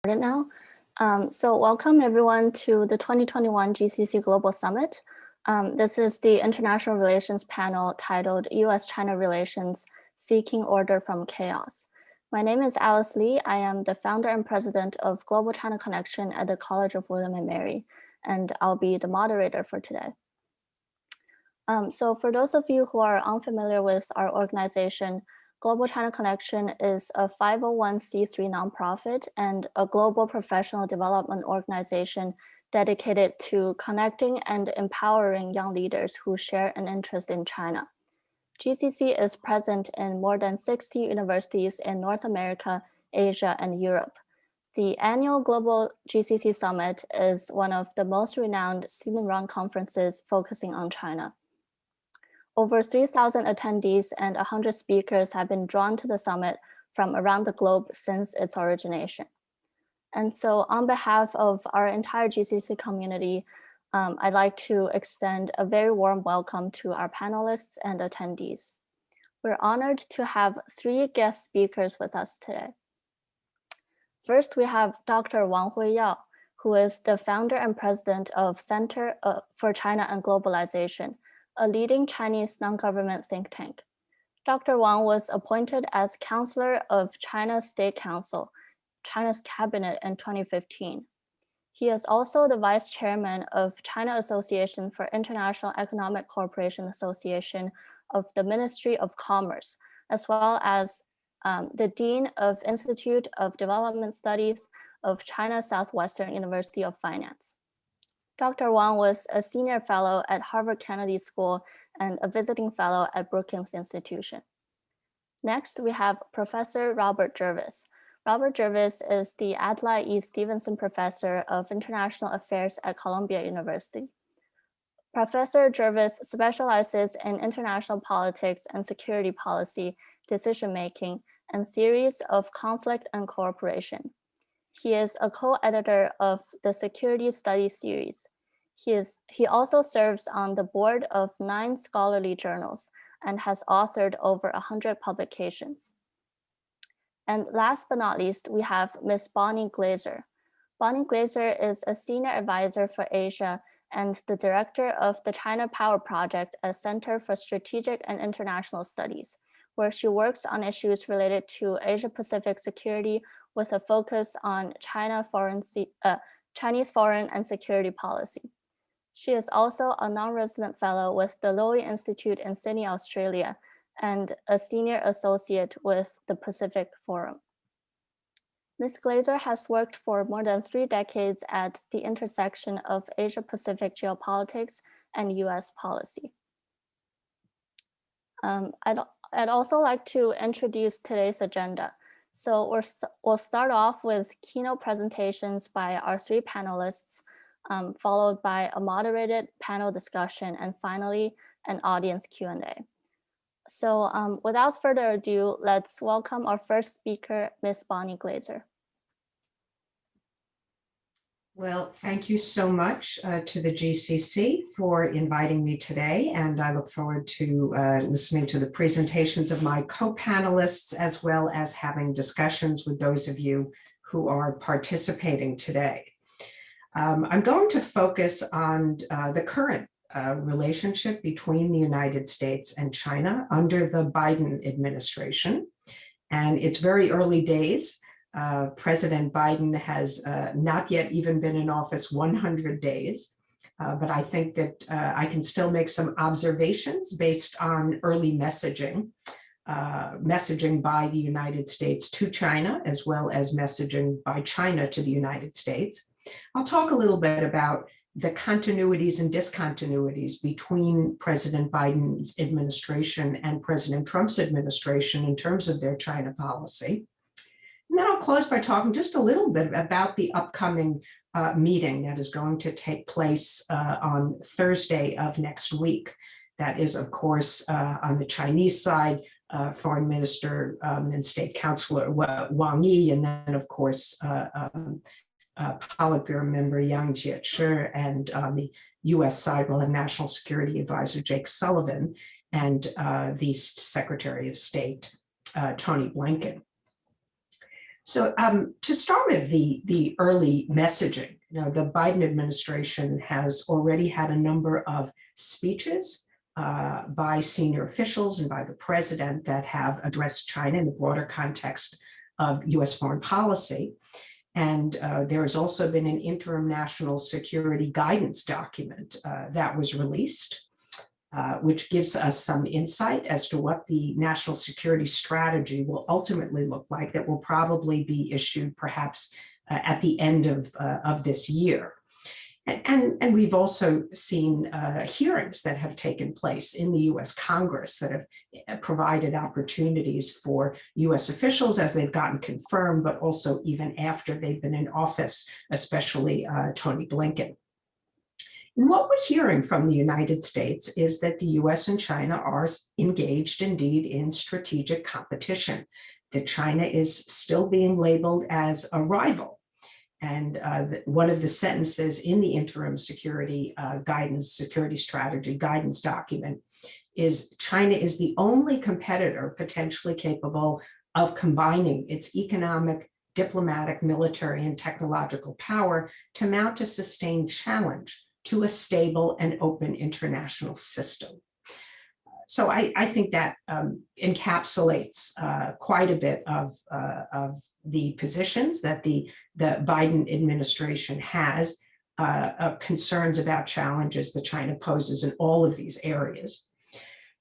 Started now. So welcome everyone to the 2021 GCC Global Summit. This is the International Relations panel titled US-China Relations, Seeking Order from Chaos. My name is Alice Lee. I am the founder and president of Global China Connection at the College of William and Mary, and I'll be the moderator for today. So for those of you who are unfamiliar with our organization, Global China Connection is a 501c3 nonprofit and a global professional development organization dedicated to connecting and empowering young leaders who share an interest in China. GCC is present in more than 60 universities in North America, Asia, and Europe. The annual Global GCC Summit is one of the most renowned student-run conferences focusing on China. Over 3,000 attendees and 100 speakers have been drawn to the summit from around the globe since its origination. And so on behalf of our entire GCC community, I'd like to extend a very warm welcome to our panelists and attendees. We're honored to have 3 guest speakers with us today. First, we have Dr. Wang Huiyao, who is the founder and president of Center for China and Globalization, a leading Chinese non-government think tank. Dr. Wang was appointed as Counselor of China's State Council, China's cabinet in 2015. He is also the vice chairman of China Association for International Economic Cooperation Association of the Ministry of Commerce, as well as the Dean of Institute of Development Studies of China Southwestern University of Finance. Dr. Wang was a senior fellow at Harvard Kennedy School and a visiting fellow at Brookings Institution. Next, we have Professor Robert Jervis. Robert Jervis is the Adlai E. Stevenson Professor of International Affairs at Columbia University. Professor Jervis specializes in international politics and security policy, decision-making, and theories of conflict and cooperation. He is a co-editor of the Security Studies series. He also serves on the board of 9 scholarly journals and has authored over 100 publications. And last but not least, we have Ms. Bonnie Glaser. Bonnie Glaser is a senior advisor for Asia and the director of the China Power Project at Center for Strategic and International Studies, where she works on issues related to Asia-Pacific security with a focus on Chinese foreign and security policy. She is also a non-resident fellow with the Lowy Institute in Sydney, Australia, and a senior associate with the Pacific Forum. Ms. Glaser has worked for more than 3 decades at the intersection of Asia-Pacific geopolitics and US policy. I'd also like to introduce today's agenda. So we'll start off with keynote presentations by our 3 panelists, followed by a moderated panel discussion, and finally, an audience Q&A. So without further ado, let's welcome our first speaker, Ms. Bonnie Glaser. Well, thank you so much to the GCC for inviting me today, and I look forward to listening to the presentations of my co-panelists, as well as having discussions with those of you who are participating today. I'm going to focus on the current relationship between the United States and China under the Biden administration, and it's very early days. President Biden has not yet even been in office 100 days, but I think that I can still make some observations based on early messaging by the United States to China, as well as messaging by China to the United States. I'll talk a little bit about the continuities and discontinuities between President Biden's administration and President Trump's administration in terms of their China policy. And then I'll close by talking just a little bit about the upcoming meeting that is going to take place on Thursday of next week. That is, of course, on the Chinese side, Foreign Minister and State Councilor Wang Yi, and then, of course, Politburo member Yang Jiechi, and on the US side, we'll have National Security Advisor Jake Sullivan and the Secretary of State, Tony Blinken. So to start with the early messaging, the Biden administration has already had a number of speeches by senior officials and by the president that have addressed China in the broader context of US foreign policy. And there has also been an interim national security guidance document that was released, which gives us some insight as to what the national security strategy will ultimately look like, that will probably be issued perhaps at the end of this year. And we've also seen hearings that have taken place in the US Congress that have provided opportunities for US officials as they've gotten confirmed, but also even after they've been in office, especially Tony Blinken. And what we're hearing from the United States is that the US and China are engaged indeed in strategic competition, that China is still being labeled as a rival. And one of the sentences in the interim security strategy guidance document is China is the only competitor potentially capable of combining its economic, diplomatic, military, and technological power to mount a sustained challenge to a stable and open international system. So I think that encapsulates quite a bit of the positions that the Biden administration has, concerns about challenges that China poses in all of these areas.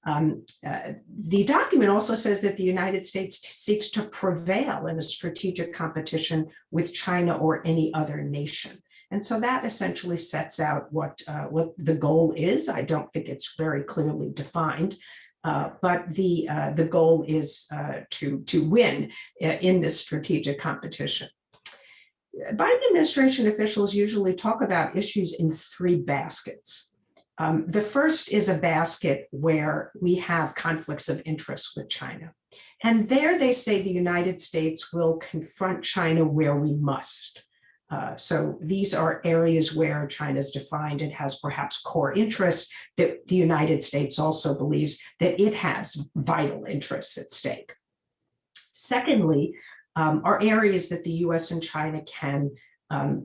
The document also says that the United States seeks to prevail in a strategic competition with China or any other nation. And so that essentially sets out what the goal is. I don't think it's very clearly defined, but the goal is to win in this strategic competition. Biden administration officials usually talk about issues in three baskets. The first is a basket where we have conflicts of interest with China. And there they say the United States will confront China where we must. So these are areas where China is defined and has perhaps core interests that the United States also believes that it has vital interests at stake. Secondly, are areas that the US and China can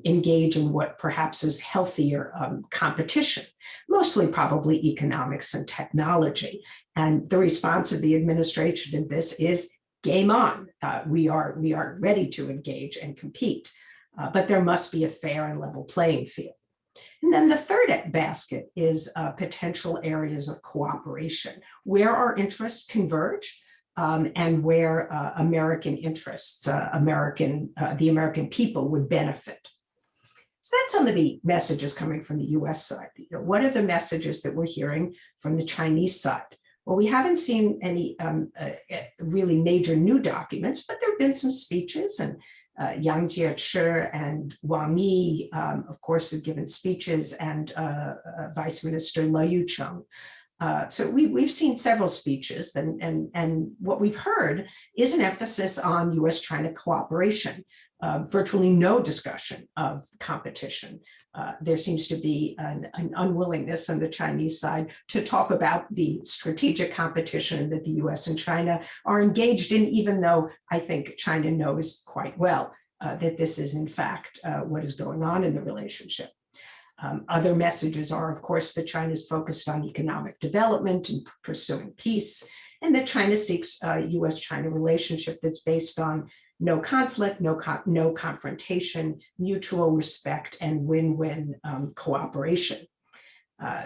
engage in what perhaps is healthier competition, mostly probably economics and technology. And the response of the administration to this is game on. We are ready to engage and compete. But there must be a fair and level playing field. And then the third basket is potential areas of cooperation, where our interests converge and where American interests, the American people would benefit. So that's some of the messages coming from the US side. What are the messages that we're hearing from the Chinese side? Well, we haven't seen any really major new documents, but there have been some speeches, and Yang Jiechi and Wang Yi, of course, have given speeches, and Vice Minister Le Yucheng. So we've seen several speeches, and what we've heard is an emphasis on US-China cooperation, virtually no discussion of competition. There seems to be an unwillingness on the Chinese side to talk about the strategic competition that the US and China are engaged in, even though I think China knows quite well that this is in fact what is going on in the relationship. Other messages are, of course, that China is focused on economic development and pursuing peace, and that China seeks a US-China relationship that's based on no conflict, no confrontation, mutual respect, and win-win cooperation.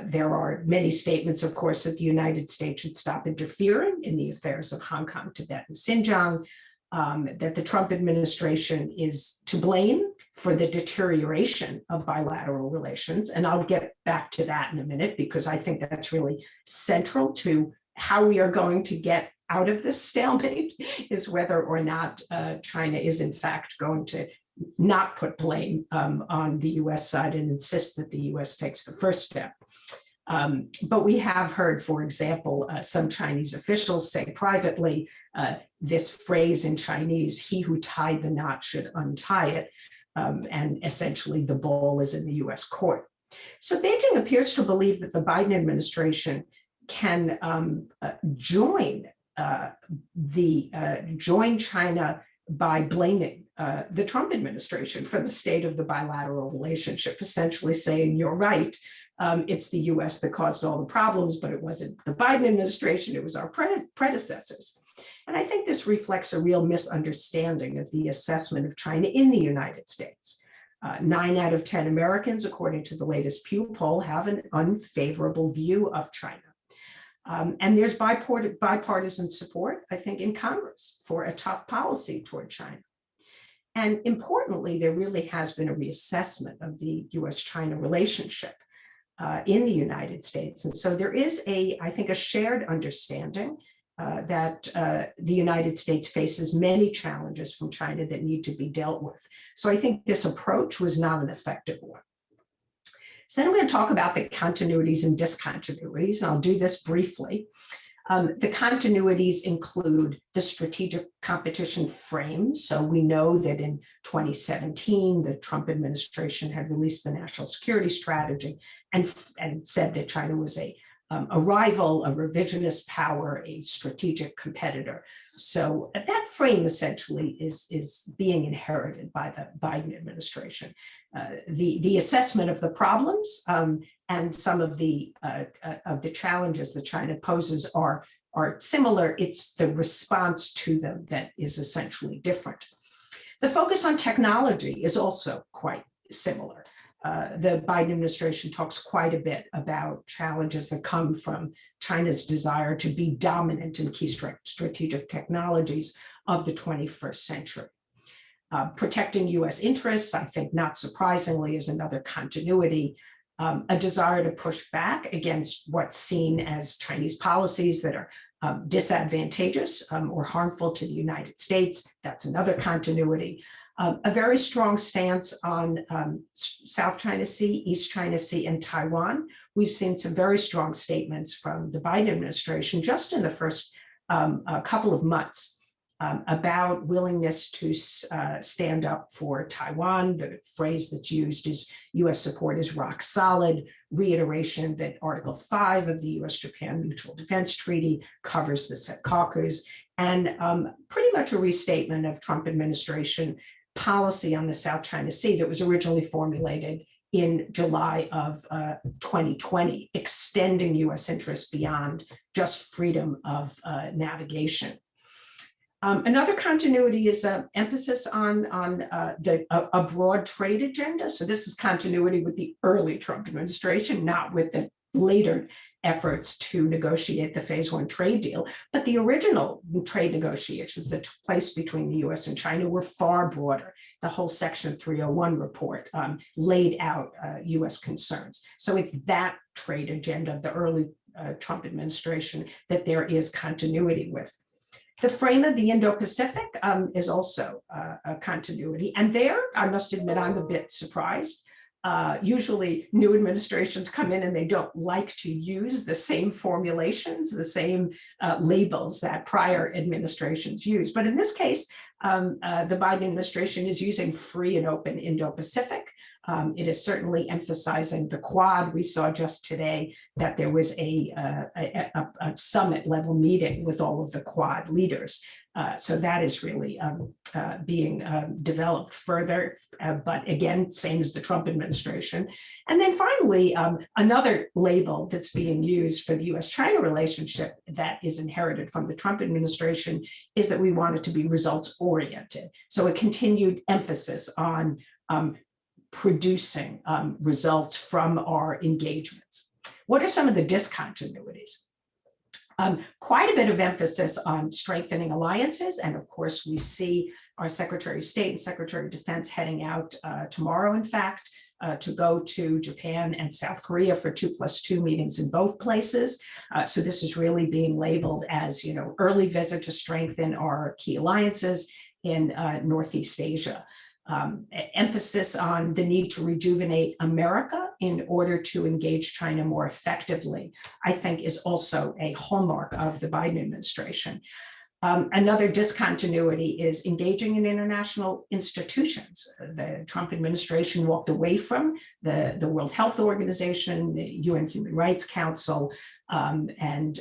There are many statements, of course, that the United States should stop interfering in the affairs of Hong Kong, Tibet, and Xinjiang, that the Trump administration is to blame for the deterioration of bilateral relations. And I'll get back to that in a minute, because I think that's really central to how we are going to get out of this stalemate, is whether or not China is in fact going to not put blame on the US side and insist that the US takes the first step. But we have heard, for example, some Chinese officials say privately this phrase in Chinese, "He who tied the knot should untie it," and essentially the ball is in the US court. So Beijing appears to believe that the Biden administration can join China by blaming the Trump administration for the state of the bilateral relationship, essentially saying, you're right, it's the US that caused all the problems, but it wasn't the Biden administration, it was our predecessors. And I think this reflects a real misunderstanding of the assessment of China in the United States. 9 out of 10 Americans, according to the latest Pew poll, have an unfavorable view of China. And there's bipartisan support, I think, in Congress for a tough policy toward China. And importantly, there really has been a reassessment of the US-China relationship in the United States. And so there is I think, a shared understanding that the United States faces many challenges from China that need to be dealt with. So I think this approach was not an effective one. So then I'm going to talk about the continuities and discontinuities, and I'll do this briefly. The continuities include the strategic competition frame. So we know that in 2017, the Trump administration had released the national security strategy and said that China was a rival, a revisionist power, a strategic competitor. So that frame essentially is being inherited by the Biden administration. The assessment of the problems and some of the challenges that China poses are similar. It's the response to them that is essentially different. The focus on technology is also quite similar. The Biden administration talks quite a bit about challenges that come from China's desire to be dominant in key strategic technologies of the 21st century. Protecting US interests, I think not surprisingly, is another continuity. A desire to push back against what's seen as Chinese policies that are disadvantageous or harmful to the United States. That's another continuity. A very strong stance on South China Sea, East China Sea, and Taiwan. We've seen some very strong statements from the Biden administration just in the first couple of months about willingness to stand up for Taiwan. The phrase that's used is US support is rock solid, reiteration that Article 5 of the US-Japan Mutual Defense Treaty covers the Senkakus, and pretty much a restatement of Trump administration policy on the South China Sea that was originally formulated in July of 2020, extending US interests beyond just freedom of navigation. Another continuity is emphasis on a broad trade agenda. So this is continuity with the early Trump administration, not with the later efforts to negotiate the phase 1 trade deal. But the original trade negotiations that took place between the US and China were far broader. The whole Section 301 report laid out US concerns. So it's that trade agenda of the early Trump administration that there is continuity with. The frame of the Indo-Pacific is also a continuity. And there, I must admit, I'm a bit surprised. Usually new administrations come in and they don't like to use the same formulations, the same labels that prior administrations used. But in this case, the Biden administration is using free and open Indo-Pacific. It is certainly emphasizing the Quad. We saw just today that there was a summit level meeting with all of the Quad leaders. So that is really being developed further, but again, same as the Trump administration. And then finally, another label that's being used for the US-China relationship that is inherited from the Trump administration is that we want it to be results-oriented. So a continued emphasis on producing results from our engagements. What are some of the discontinuities? Quite a bit of emphasis on strengthening alliances. And of course, we see our Secretary of State and Secretary of Defense heading out tomorrow, in fact, to go to Japan and South Korea for 2+2 meetings in both places. So this is really being labeled as, early visit to strengthen our key alliances in Northeast Asia. Emphasis on the need to rejuvenate America in order to engage China more effectively, I think, is also a hallmark of the Biden administration. Another discontinuity is engaging in international institutions. The Trump administration walked away from the World Health Organization, the UN Human Rights Council, and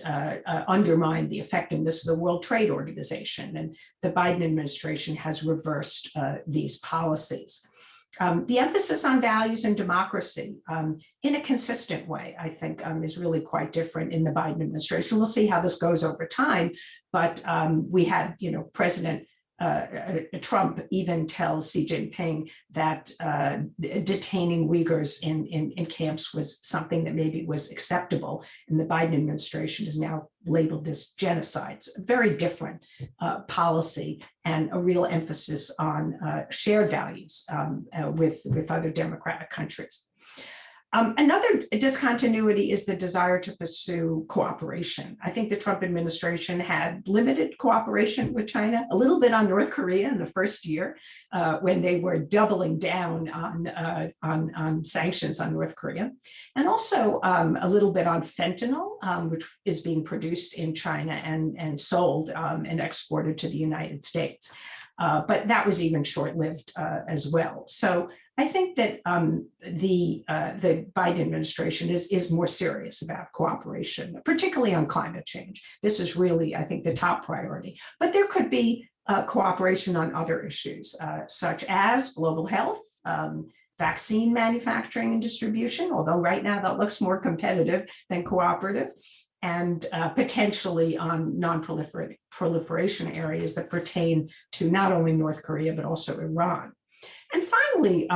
undermined the effectiveness of the World Trade Organization. And the Biden administration has reversed these policies. The emphasis on values and democracy in a consistent way, I think, is really quite different in the Biden administration. We'll see how this goes over time, but we had, President Trump even tells Xi Jinping that detaining Uyghurs in camps was something that maybe was acceptable, and the Biden administration is now labeled this genocide. It's a very different policy and a real emphasis on shared values with other democratic countries. Another discontinuity is the desire to pursue cooperation. I think the Trump administration had limited cooperation with China, a little bit on North Korea in the first year when they were doubling down on sanctions on North Korea, and also a little bit on fentanyl, which is being produced in China and sold and exported to the United States. But that was even short-lived as well. So I think that the Biden administration is more serious about cooperation, particularly on climate change. This is really, I think, the top priority. But there could be cooperation on other issues, such as global health, vaccine manufacturing and distribution, although right now that looks more competitive than cooperative, and potentially on non-proliferation areas that pertain to not only North Korea, but also Iran. And finally,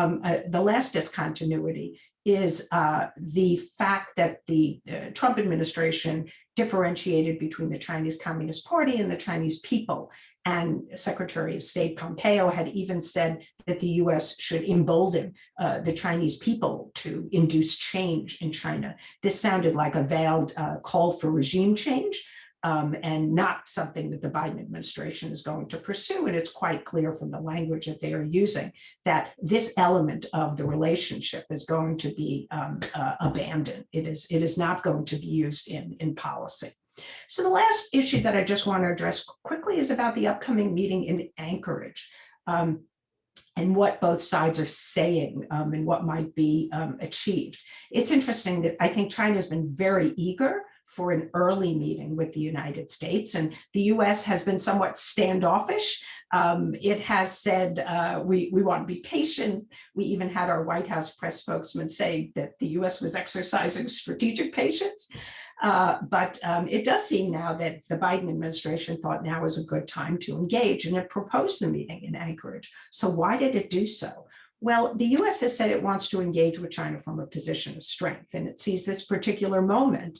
the last discontinuity is the fact that the Trump administration differentiated between the Chinese Communist Party and the Chinese people. And Secretary of State Pompeo had even said that the US should embolden the Chinese people to induce change in China. This sounded like a veiled call for regime change. And not something that the Biden administration is going to pursue. And it's quite clear from the language that they are using that this element of the relationship is going to be abandoned. It is not going to be used in policy. So the last issue that I just want to address quickly is about the upcoming meeting in Anchorage. And what both sides are saying and what might be achieved. It's interesting that I think China has been very eager for an early meeting with the United States, and the US has been somewhat standoffish. It has said, we want to be patient. We even had our White House press spokesman say that the US was exercising strategic patience. But it does seem now that the Biden administration thought now is a good time to engage, and it proposed the meeting in Anchorage. So why did it do so? Well, the US has said it wants to engage with China from a position of strength, and it sees this particular moment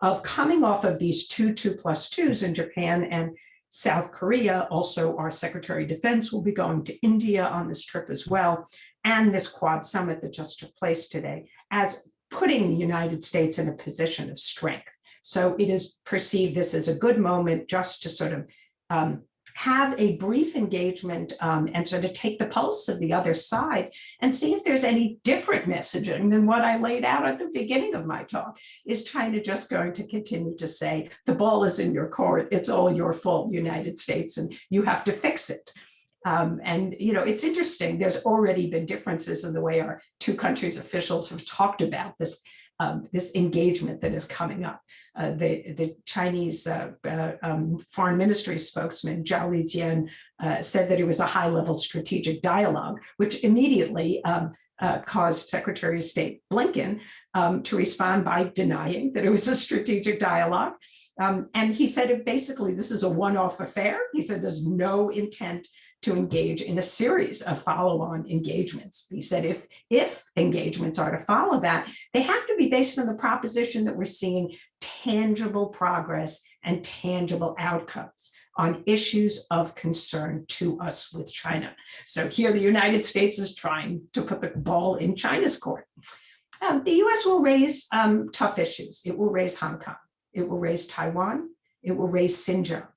of coming off of these 2+2s in Japan and South Korea. Also, our Secretary of Defense will be going to India on this trip as well, and this Quad summit that just took place today, as putting the United States in a position of strength. So it is perceived this as a good moment just to sort of have a brief engagement and sort of take the pulse of the other side and see if there's any different messaging than what I laid out at the beginning of my talk. Is China just going to continue to say, the ball is in your court, it's all your fault, United States, and you have to fix it? And, it's interesting, there's already been differences in the way our two countries' officials have talked about this, this engagement that is coming up. The Chinese foreign ministry spokesman, Zhao Lijian, said that it was a high-level strategic dialogue, which immediately caused Secretary of State Blinken to respond by denying that it was a strategic dialogue. And he said basically this is a one-off affair. He said there's no intent to engage in a series of follow-on engagements. He said if engagements are to follow that, they have to be based on the proposition that we're seeing tangible progress and tangible outcomes on issues of concern to us with China. So here the United States is trying to put the ball in China's court. The US will raise tough issues. It will raise Hong Kong. It will raise Taiwan. It will raise Xinjiang.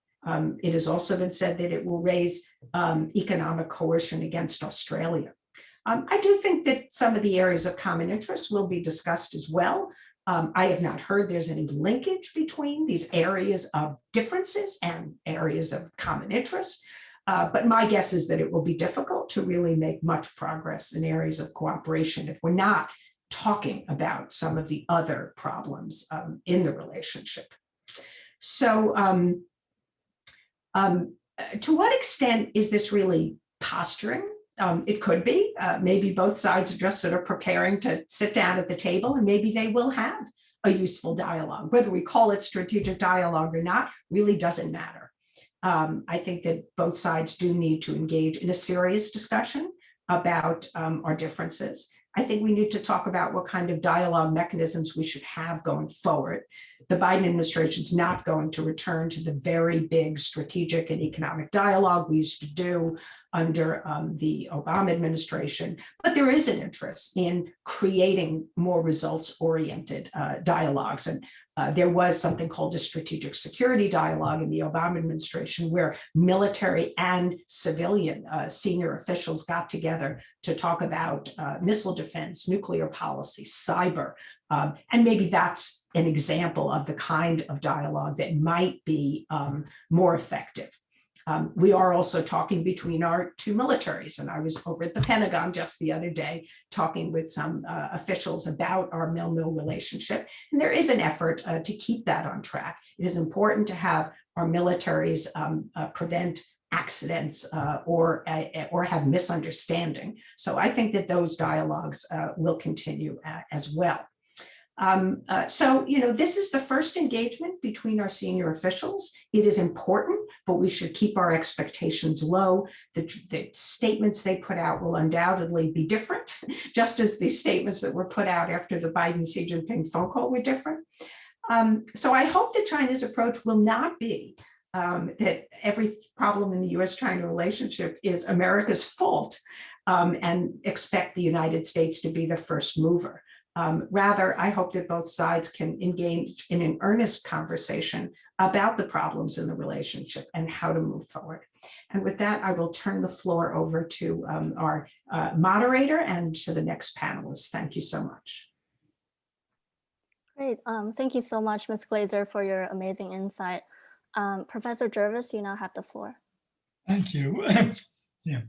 It has also been said that it will raise economic coercion against Australia. I do think that some of the areas of common interest will be discussed as well. I have not heard there's any linkage between these areas of differences and areas of common interest. But my guess is that it will be difficult to really make much progress in areas of cooperation if we're not talking about some of the other problems in the relationship. So to what extent is this really posturing? It could be. Maybe both sides are just sort of preparing to sit down at the table, and maybe they will have a useful dialogue. Whether we call it strategic dialogue or not really doesn't matter. I think that both sides do need to engage in a serious discussion about our differences. I think we need to talk about what kind of dialogue mechanisms we should have going forward. The Biden administration is not going to return to the very big strategic and economic dialogue we used to do under the Obama administration, but there is an interest in creating more results-oriented dialogues. And there was something called a strategic security dialogue in the Obama administration, where military and civilian senior officials got together to talk about missile defense, nuclear policy, cyber. And maybe that's an example of the kind of dialogue that might be more effective. We are also talking between our two militaries, and I was over at the Pentagon just the other day talking with some officials about our mil-mil relationship, and there is an effort to keep that on track. It is important to have our militaries prevent accidents or have misunderstanding. So I think that those dialogues will continue as well. So, this is the first engagement between our senior officials. It is important, but we should keep our expectations low. The statements they put out will undoubtedly be different, just as the statements that were put out after the Biden-Xi Jinping phone call were different. So I hope that China's approach will not be that every problem in the US-China relationship is America's fault and expect the United States to be the first mover. Rather, I hope that both sides can engage in an earnest conversation about the problems in the relationship and how to move forward. And with that, I will turn the floor over to our moderator and to the next panelists. Thank you so much. Great. Thank you so much, Ms. Glazer, for your amazing insight. Professor Jervis, you now have the floor. Thank you. Yeah,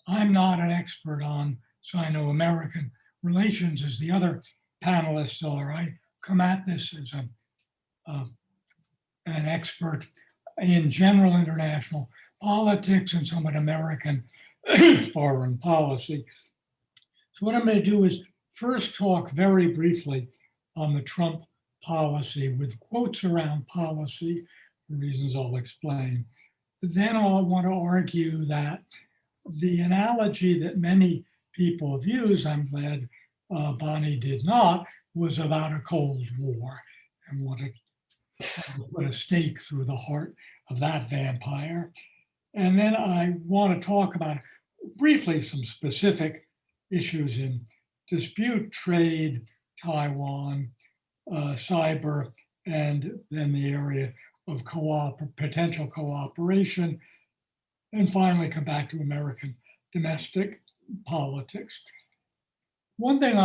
I'm not an expert on Sino-American relations as the other panelists are. I come at this as an expert in general international politics and somewhat American foreign policy. So what I'm going to do is first talk very briefly on the Trump policy with quotes around policy, for reasons I'll explain. Then I'll want to argue that the analogy that many people have used, I'm glad Bonnie did not, was about a Cold War and wanted to put a stake through the heart of that vampire. And then I want to talk about briefly some specific issues in dispute, trade, Taiwan, cyber, and then the area of potential cooperation, and finally come back to American domestic politics. One thing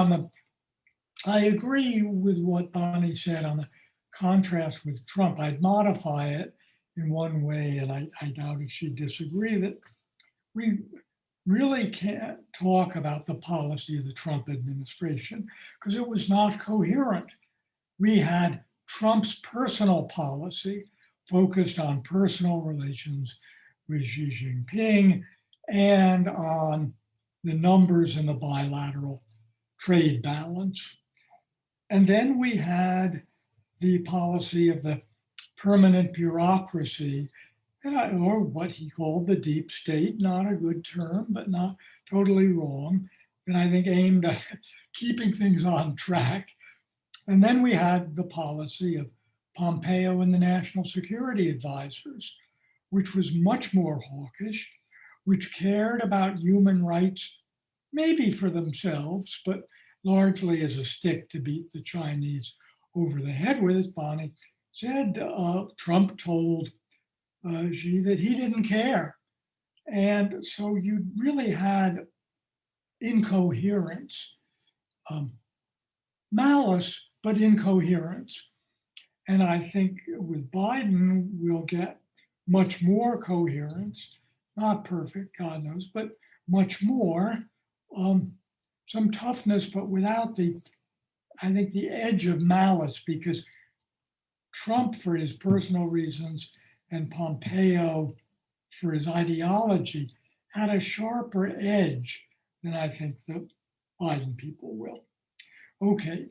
I agree with what Bonnie said on the contrast with Trump. I'd modify it in one way, and I doubt if she'd disagree, that we really can't talk about the policy of the Trump administration because it was not coherent. We had Trump's personal policy focused on personal relations with Xi Jinping and on the numbers in the bilateral trade balance. And then we had the policy of the permanent bureaucracy, or what he called the deep state, not a good term, but not totally wrong, and I think aimed at keeping things on track. And then we had the policy of Pompeo and the national security advisors, which was much more hawkish, which cared about human rights, maybe for themselves, but largely as a stick to beat the Chinese over the head with. As Bonnie said, Trump told Xi that he didn't care. And so you really had incoherence malice, but incoherence. And I think with Biden, we'll get much more coherence, not perfect, God knows, but much more, some toughness, but without I think, the edge of malice, because Trump, for his personal reasons, and Pompeo, for his ideology, had a sharper edge than I think the Biden people will. Okay,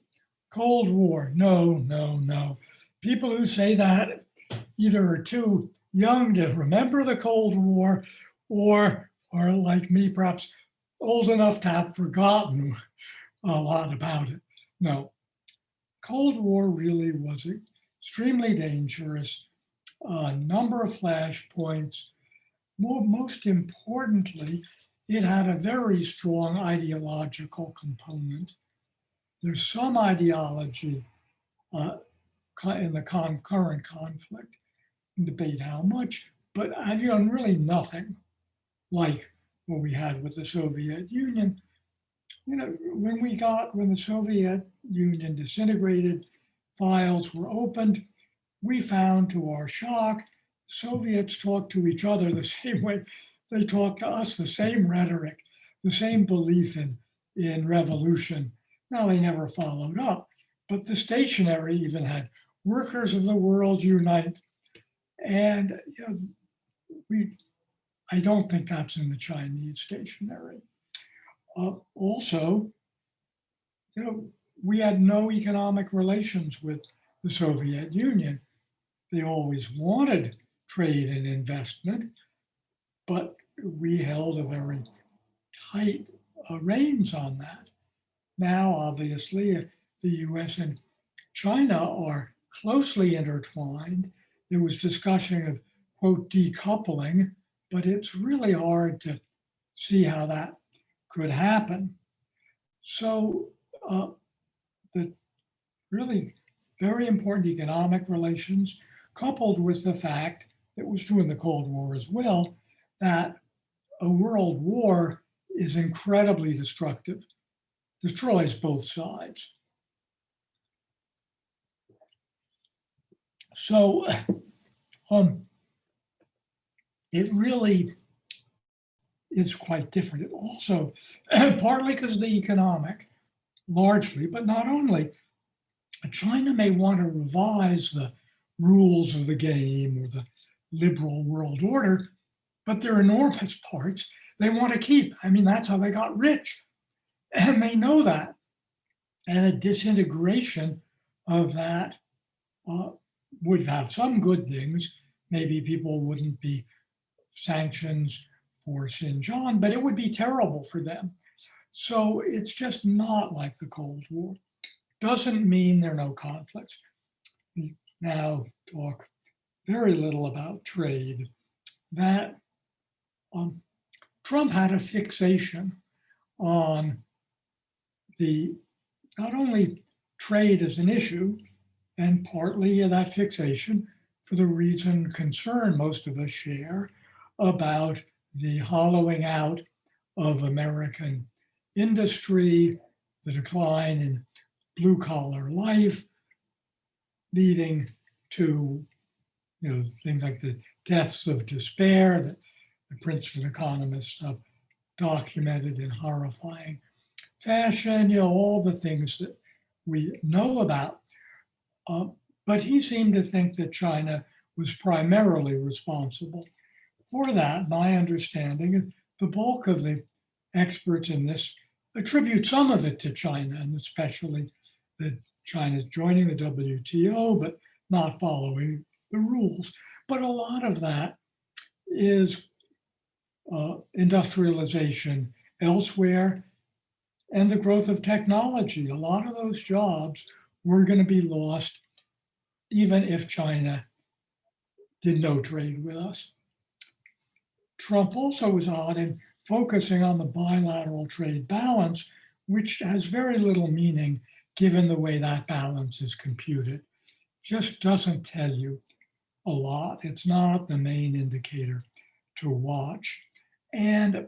Cold War, no, no, no. People who say that either are too young to remember the Cold War or are like me, perhaps old enough to have forgotten a lot about it. No, Cold War really was extremely dangerous, a number of flashpoints. Most importantly, it had a very strong ideological component. There's some ideology in the current conflict, debate how much, but I've done really nothing like what we had with the Soviet Union. When the Soviet Union disintegrated, files were opened, we found, to our shock, Soviets talked to each other the same way they talked to us, the same rhetoric, the same belief in revolution. Now, they never followed up, but the stationery even had "Workers of the World Unite." And I don't think that's in the Chinese stationery. Also, we had no economic relations with the Soviet Union. They always wanted trade and investment, but we held a very tight reins on that. Now, obviously, the US and China are closely intertwined. There was discussion of, quote, decoupling, but it's really hard to see how that could happen. So the really very important economic relations, coupled with the fact that was true in the Cold War as well, that a world war is incredibly destructive, destroys both sides. So it really is quite different. It also, partly because of the economic, largely, but not only, China may want to revise the rules of the game or the liberal world order, but there are enormous parts they want to keep. I mean, that's how they got rich. And they know that. And a disintegration of that would have some good things. Maybe people wouldn't be sanctions for Xinjiang, but it would be terrible for them. So it's just not like the Cold War. Doesn't mean there are no conflicts. We now talk very little about trade. That Trump had a fixation on not only trade as an issue, and partly that fixation for the concern most of us share about the hollowing out of American industry, the decline in blue collar life, leading to things like the deaths of despair that the Princeton economists have documented in horrifying fashion, all the things that we know about. But he seemed to think that China was primarily responsible for that. My understanding, the bulk of the experts in this attribute some of it to China, and especially that China's joining the WTO, but not following the rules. But a lot of that is industrialization elsewhere and the growth of technology. A lot of those jobs were going to be lost even if China did no trade with us. Trump also was odd in focusing on the bilateral trade balance, which has very little meaning given the way that balance is computed. Just doesn't tell you a lot. It's not the main indicator to watch. And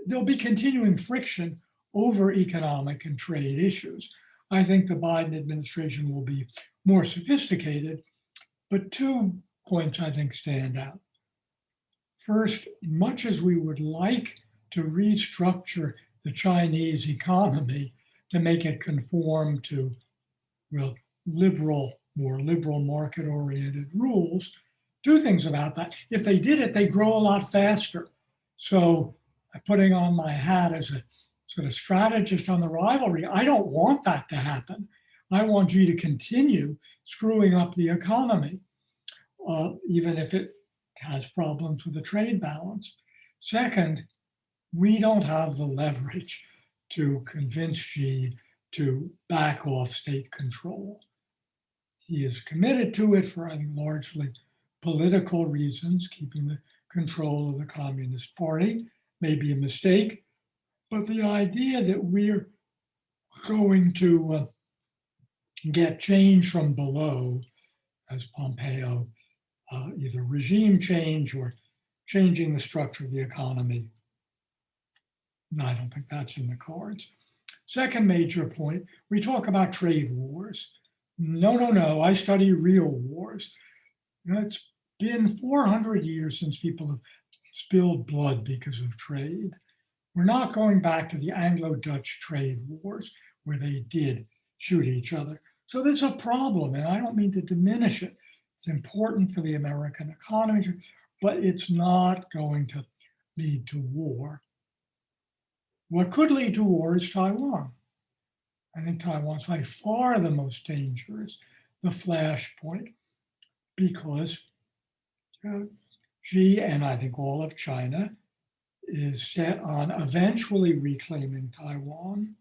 there'll be continuing friction over economic and trade issues. I think the Biden administration will be more sophisticated, but 2 points I think stand out. First, much as we would like to restructure the Chinese economy to make it conform to, well, more liberal market-oriented rules, 2 things about that. If they did it, they'd grow a lot faster. So putting on my hat as a sort of strategist on the rivalry, I don't want that to happen. I want Xi to continue screwing up the economy, even if it has problems with the trade balance. Second, we don't have the leverage to convince Xi to back off state control. He is committed to it for, I think, largely political reasons. Keeping the control of the Communist Party may be a mistake, but the idea that we're going to get change from below, as Pompeo, either regime change or changing the structure of the economy, no, I don't think that's in the cards. Second major point, we talk about trade wars. No, I study real wars. It's been 400 years since people have spilled blood because of trade. We're not going back to the Anglo-Dutch trade wars where they did shoot each other. So there's a problem, and I don't mean to diminish it. It's important for the American economy, but it's not going to lead to war. What could lead to war is Taiwan. I think Taiwan's by far the most dangerous, the flashpoint, because Xi and I think all of China is set on eventually reclaiming Taiwan.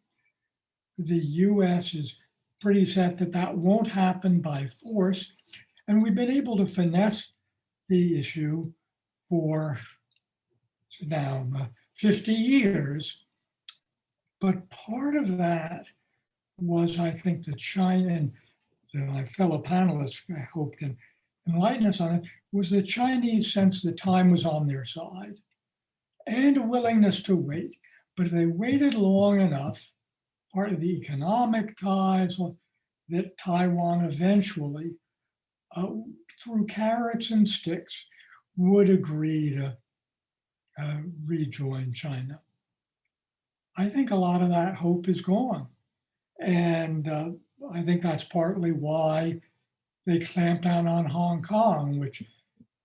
The US is pretty set that that won't happen by force. And we've been able to finesse the issue for now 50 years. But part of that was, I think, that China, and my fellow panelists, I hope, can enlighten us on it, was the Chinese sense that time was on their side and a willingness to wait. But if they waited long enough, part of the economic ties, that Taiwan eventually, through carrots and sticks, would agree to rejoin China. I think a lot of that hope is gone. And I think that's partly why they clamped down on Hong Kong, which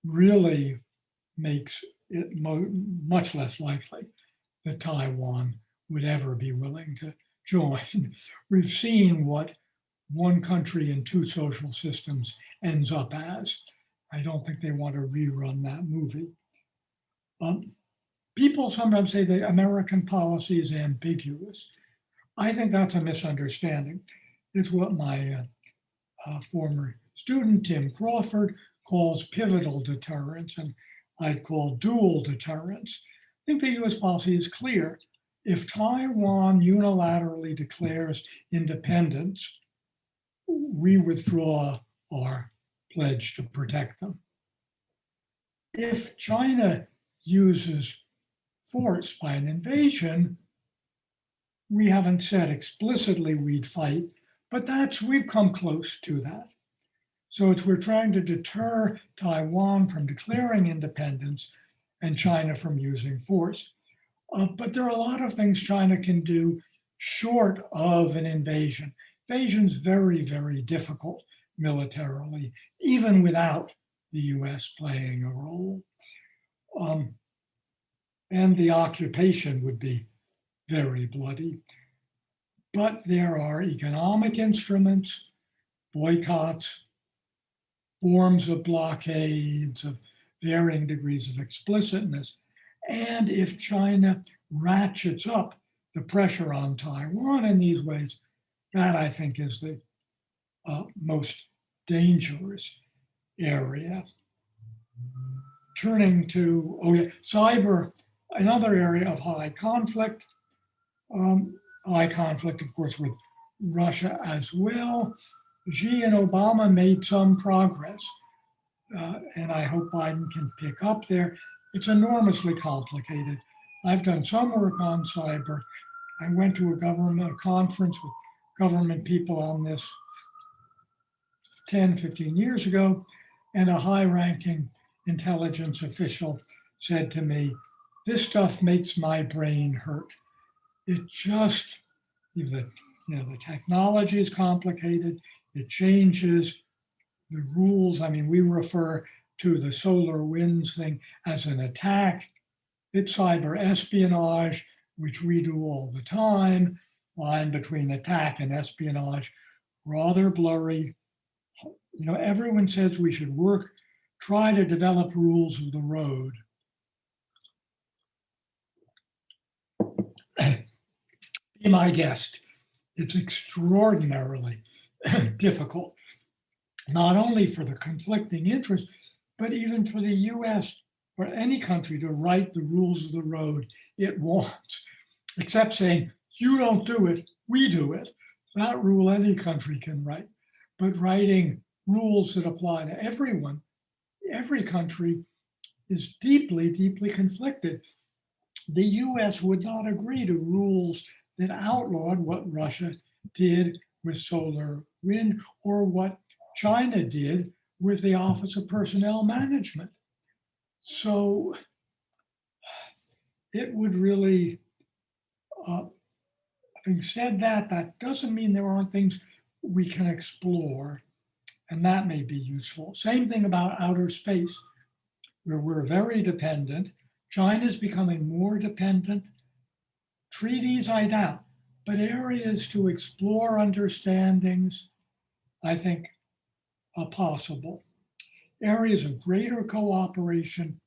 really makes it much less likely that Taiwan would ever be willing to join. We've seen what one country and 2 social systems ends up as. I don't think they want to rerun that movie. People sometimes say that American policy is ambiguous. I think that's a misunderstanding. It's what my former student, Tim Crawford, calls pivotal deterrence, and I'd call dual deterrence. I think the US policy is clear. If Taiwan unilaterally declares independence, we withdraw our pledge to protect them. If China uses force by an invasion, we haven't said explicitly we'd fight, but we've come close to that. So we're trying to deter Taiwan from declaring independence and China from using force. But there are a lot of things China can do short of an invasion. Invasion's very, very difficult militarily, even without the US playing a role. And the occupation would be very bloody. But there are economic instruments, boycotts, forms of blockades of varying degrees of explicitness. And if China ratchets up the pressure on Taiwan in these ways, that I think is the most dangerous area. Turning to cyber, another area of high conflict. High conflict, of course, with Russia as well. Xi and Obama made some progress, and I hope Biden can pick up there. It's enormously complicated. I've done some work on cyber. I went to a government conference with government people on this 10, 15 years ago, and a high-ranking intelligence official said to me, "This stuff makes my brain hurt. It just, the technology is complicated. It changes the rules. I mean, we refer to the SolarWinds thing as an attack. It's cyber espionage, which we do all the time. Line between attack and espionage, rather blurry. Everyone says we should try to develop rules of the road. Be my guest. It's extraordinarily difficult, not only for the conflicting interests, but even for the US or any country to write the rules of the road it wants, except saying, you don't do it, we do it. That rule any country can write, but writing rules that apply to everyone, every country is deeply, deeply conflicted. The US would not agree to rules that outlawed what Russia did with SolarWinds or what China did with the Office of Personnel Management. So it would really, having said that, that doesn't mean there aren't things we can explore, and that may be useful. Same thing about outer space, where we're very dependent. China's becoming more dependent. Treaties, I doubt, but areas to explore understandings, I think, are possible. Areas of greater cooperation,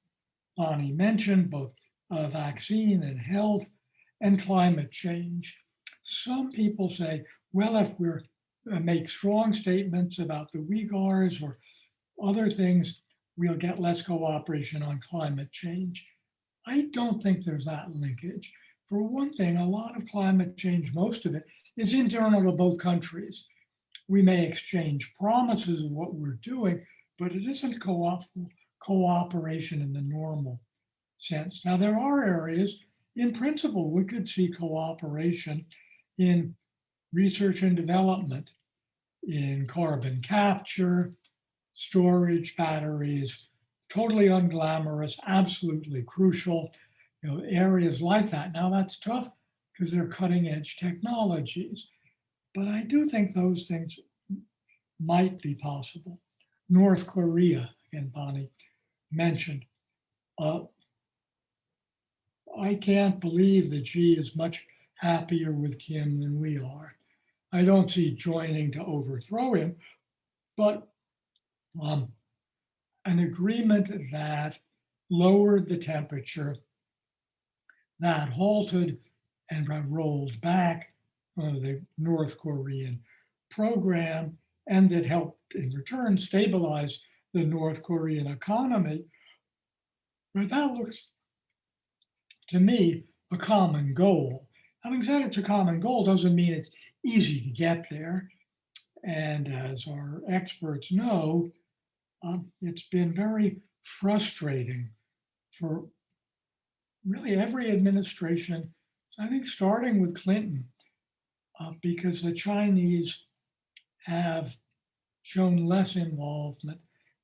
Bonnie mentioned, both vaccine and health and climate change. Some people say, well, if we make strong statements about the Uyghurs or other things, we'll get less cooperation on climate change. I don't think there's that linkage. For one thing, a lot of climate change, most of it, is internal to both countries. We may exchange promises of what we're doing, but it isn't cooperation in the normal sense. Now, there are areas, in principle, we could see cooperation in research and development, in carbon capture, storage, batteries, totally unglamorous, absolutely crucial, areas like that. Now, that's tough because they're cutting edge technologies, but I do think those things might be possible. North Korea, again, Bonnie mentioned. I can't believe that Xi is much happier with Kim than we are. I don't see joining to overthrow him, but an agreement that lowered the temperature, that halted and rolled back the North Korean program, and that helped in return stabilize the North Korean economy. But that looks to me a common goal. Having said it's a common goal doesn't mean it's easy to get there. And as our experts know, it's been very frustrating for really every administration, I think starting with Clinton, because the Chinese have shown less involvement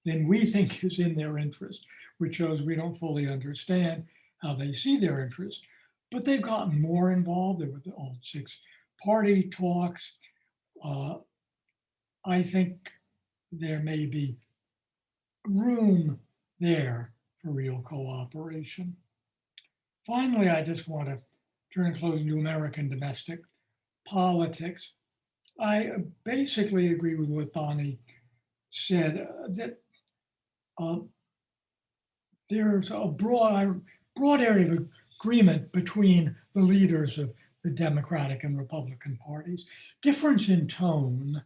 than we think is in their interest, which shows we don't fully understand how they see their interest. But they've gotten more involved. There were the old six-party talks. I think there may be room there for real cooperation. Finally, I just want to turn close to American domestic politics. I basically agree with what Bonnie said, that there's a broad area of agreement between the leaders of the Democratic and Republican parties. Difference in tone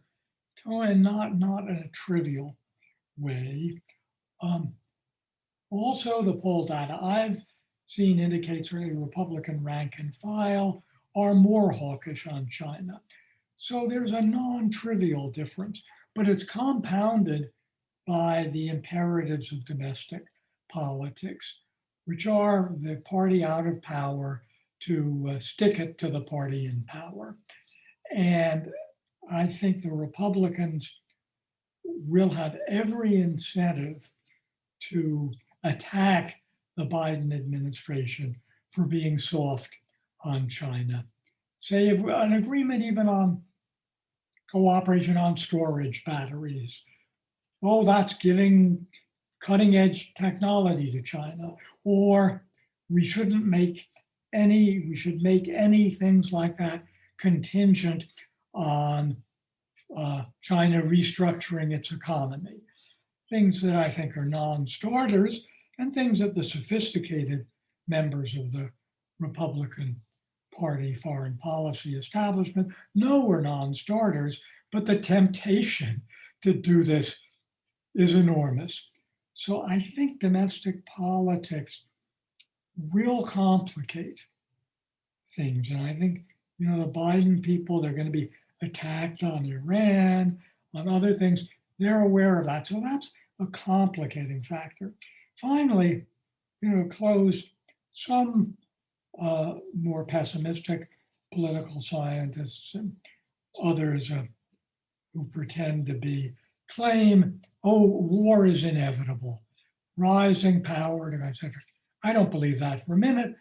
and not in a trivial way. Also, the poll data I've seen indicates really Republican rank and file are more hawkish on China. So there's a non-trivial difference, but it's compounded by the imperatives of domestic politics, which are the party out of power to stick it to the party in power. And I think the Republicans will have every incentive to attack the Biden administration for being soft on China. Say if an agreement even on cooperation on storage batteries. Oh, that's giving cutting edge technology to China. Or we shouldn't make we should make any things like that contingent on China restructuring its economy. Things that I think are non-starters and things that the sophisticated members of the Republican Party foreign policy establishment know are non-starters, but the temptation to do this is enormous. So I think domestic politics will complicate things. And I think, the Biden people, they're going to be attacked on Iran, on other things. They're aware of that. So that's a complicating factor. Finally, close, some more pessimistic political scientists and others who pretend to claim, oh, war is inevitable, rising power, etc. I don't believe that for a minute.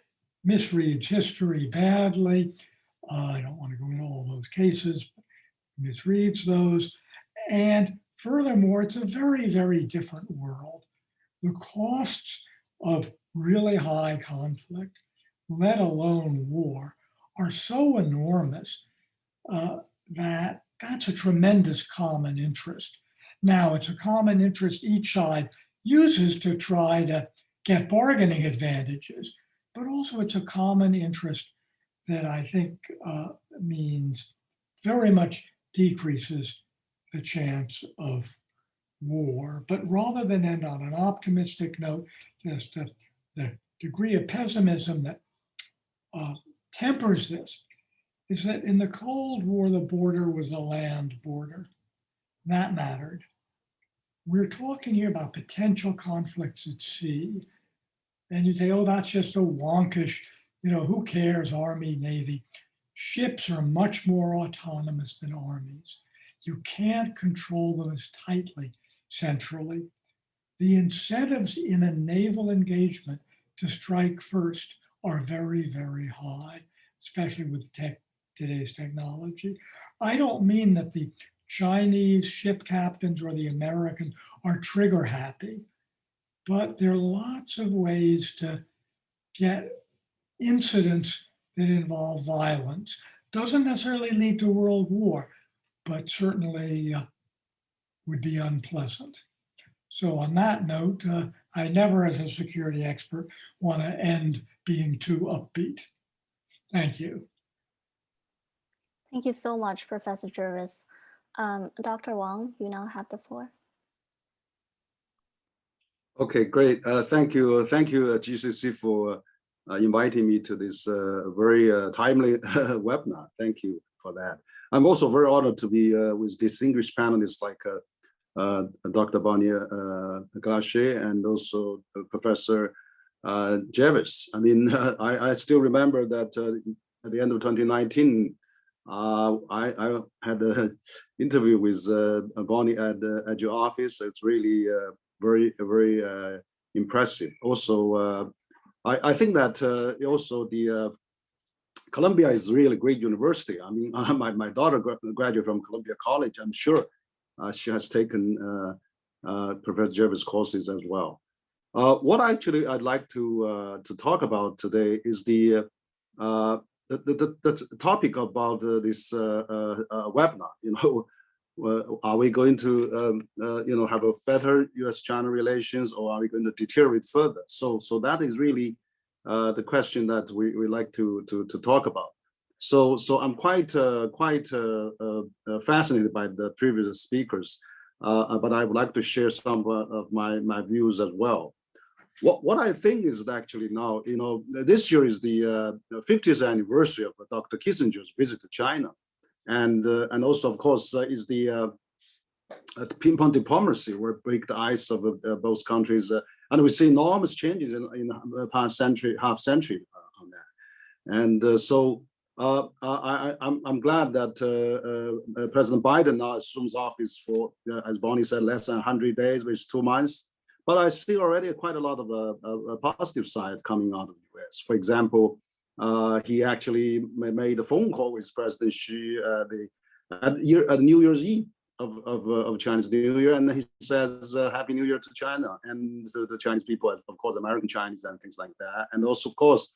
Misreads history badly. I don't want to go into all those cases, but misreads those. And furthermore, it's a very, very different world. The costs of really high conflict, let alone war, are so enormous that that's a tremendous common interest. Now, it's a common interest each side uses to try to get bargaining advantages, but also it's a common interest that I think means very much decreases the chance of war. But rather than end on an optimistic note, just the degree of pessimism that tempers this is that in the Cold War, the border was a land border. That mattered. We're talking here about potential conflicts at sea. And you say, oh, that's just a wonkish, who cares, Army, Navy. Ships are much more autonomous than armies. You can't control them as tightly centrally. The incentives in a naval engagement to strike first are very, very high, especially with today's technology. I don't mean that the Chinese ship captains or the Americans are trigger happy, but there are lots of ways to get incidents that involve violence. Doesn't necessarily lead to world war, but certainly would be unpleasant. So on that note, I never, as a security expert, want to end being too upbeat. Thank you. Thank you so much, Professor Jervis. Dr. Wang, you now have the floor. Okay, great. Thank you, GCC, for inviting me to this very timely webinar. Thank you for that. I'm also very honored to be with distinguished panelists like Dr. Bonnie Glaché and also Professor Jervis. I mean, I still remember that at the end of 2019, I had an interview with Bonnie at your office. It's really very, very impressive. Also, I think that also the Columbia is really a great university. I mean, my daughter graduated from Columbia College. I'm sure she has taken Professor Jervis courses as well. What actually I'd like to talk about today is the topic about this webinar. Are we going to have a better U.S.-China relations, or are we going to deteriorate further? So that is really the question that we like to talk about. So I'm quite fascinated by the previous speakers, but I would like to share some of my views as well. What I think is that actually now, this year is the 50th anniversary of Dr. Kissinger's visit to China. And also, of course, is the ping-pong diplomacy, where break the ice of both countries, and we see enormous changes in the past half century on that. And so I'm glad that President Biden now assumes office for, as Bonnie said, less than 100 days, which is 2 months. But I see already quite a lot of a positive side coming out of the US. For example, he actually made a phone call with President Xi at New Year's Eve of Chinese New Year, and he says Happy New Year to China and to the Chinese people, of course, American Chinese and things like that. And also, of course,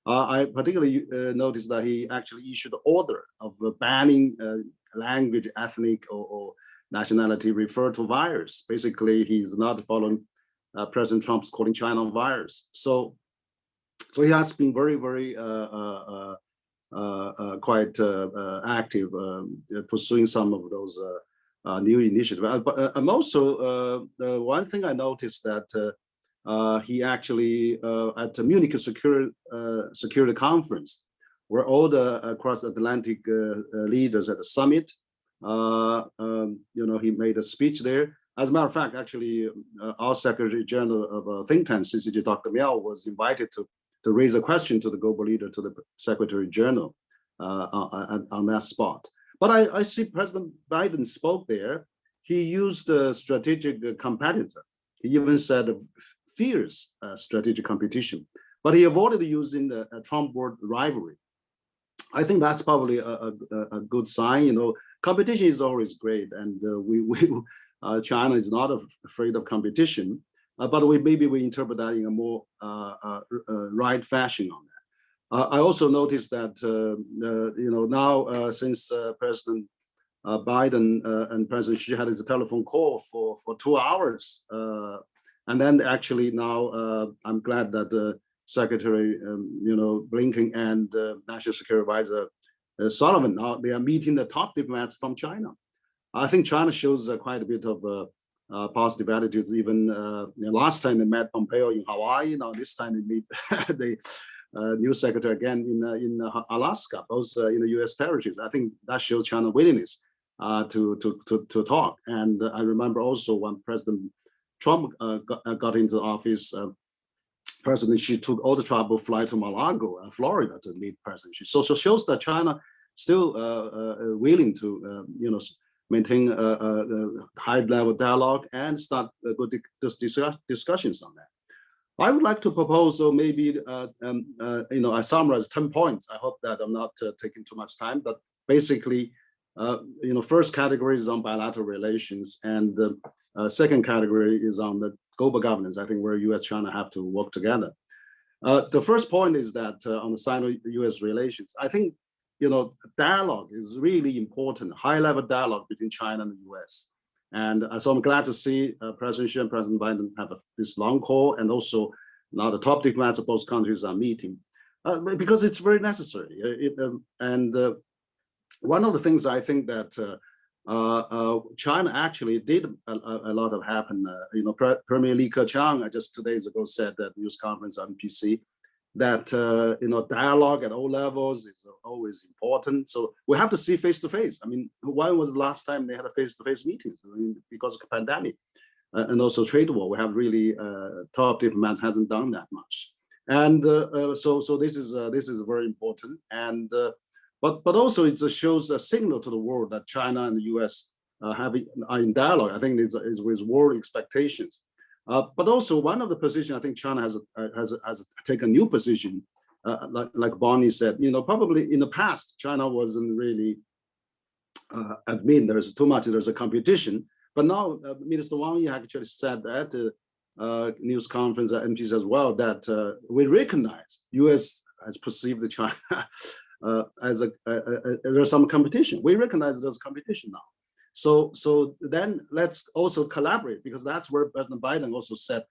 I particularly noticed that he actually issued the order of banning language, ethnic, or nationality referred to virus. Basically, he's not following President Trump's calling China a virus. So he has been very, very quite active pursuing some of those new initiatives. But I'm also the one thing I noticed that he actually at the Munich Security Conference, where all the cross-Atlantic leaders at the summit, he made a speech there. As a matter of fact, actually, our Secretary General of think tank, CCG, Dr. Miao, was invited to raise a question to the global leader, to the Secretary General on that spot. But I see President Biden spoke there. He used a strategic competitor. He even said fierce strategic competition, but he avoided using the Trump word rivalry. I think that's probably a good sign. Competition is always great, and China is not afraid of competition, but maybe we interpret that in a more right fashion on that. I also noticed that now since President Biden and President Xi had his telephone call for 2 hours. And then actually now I'm glad that Secretary Blinken and National Security Advisor Sullivan, now they are meeting the top diplomats from China. I think China shows quite a bit of positive attitudes. Even last time they met Pompeo in Hawaii. Now this time they meet the new secretary again in Alaska, both in the U.S. territories. I think that shows China's willingness to talk. And I remember also when President Trump got into office, President Xi took all the trouble fly to Mar-a-Lago, Florida, to meet President Xi. So shows that China still willing to maintain a high-level dialogue and start good discussions on that. I would like to propose, so maybe I summarize 10 points. I hope that I'm not taking too much time, but basically, first category is on bilateral relations, and the second category is on the global governance. I think where U.S.-China have to work together. The first point is that on the Sino-U.S. relations, I think dialogue is really important, high-level dialogue between China and the U.S. And so I'm glad to see President Xi and President Biden have this long call, and also now the top diplomats of both countries are meeting because it's very necessary. One of the things I think that China actually did a lot of happen. Premier Li Keqiang just 2 days ago said at news conference on PC that dialogue at all levels is always important. So we have to see face to face. I mean, when was the last time they had a face-to-face meeting? Because of the pandemic and also trade war, we have really top diplomats hasn't done that much. And so this is very important. And but also it shows a signal to the world that China and the U.S. are in dialogue. I think is with world expectations. But also one of the positions I think China has taken a new position, like Bonnie said. Probably in the past China wasn't really admit there's a competition. But now Minister Wang Yi actually said at the news conference at MPs as well that we recognize U.S. has perceived China as there's some competition. We recognize there's competition now. So then let's also collaborate, because that's where President Biden also said,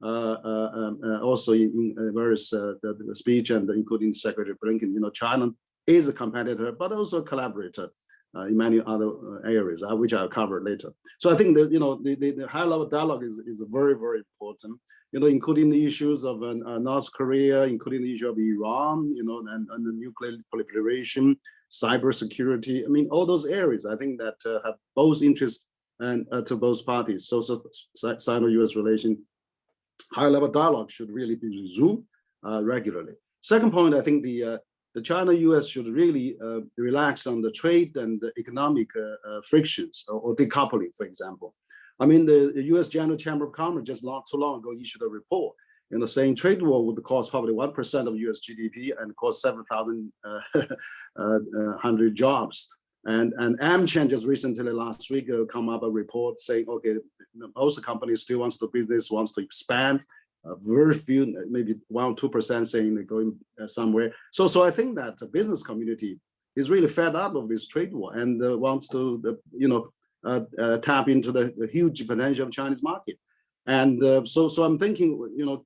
also in various the speech, and including Secretary Blinken, China is a competitor, but also a collaborator in many other areas, which I'll cover later. So I think that the high-level dialogue is very, very important. Including the issues of North Korea, including the issue of Iran, and the nuclear proliferation, cybersecurity. I mean, all those areas, I think that have both interest and to both parties. So Sino-U.S. relation, high-level dialogue should really be resumed regularly. Second point, I think the the China-US should really relax on the trade and the economic frictions or decoupling, for example. I mean, the US General Chamber of Commerce just not too long ago issued a report, saying trade war would cost probably 1% of US GDP and cost 7,100 jobs. And AmCham just recently last week come up a report saying, okay, most companies still wants to expand. Very few, maybe 1 or 2% saying they're going somewhere. So I think that the business community is really fed up of this trade war and wants to, tap into the huge potential of Chinese market. And so I'm thinking,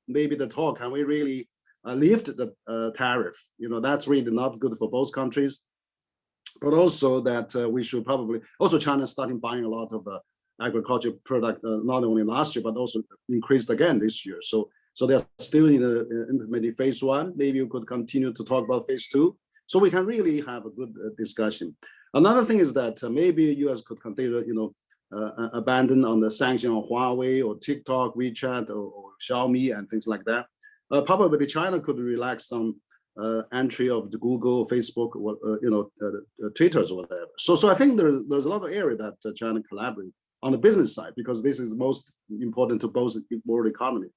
maybe the talk, can we really lift the tariff? That's really not good for both countries. But also that we should probably, also China starting buying a lot of agricultural product, not only last year, but also increased again this year. So they're still in implementing phase 1. Maybe you could continue to talk about phase 2. So we can really have a good discussion. Another thing is that maybe US could consider, abandon on the sanction on Huawei or TikTok, WeChat, or Xiaomi and things like that. Probably China could relax some entry of the Google, Facebook, or Twitter's or whatever. So I think there's a lot of area that China collaborate on the business side, because this is most important to both world economy.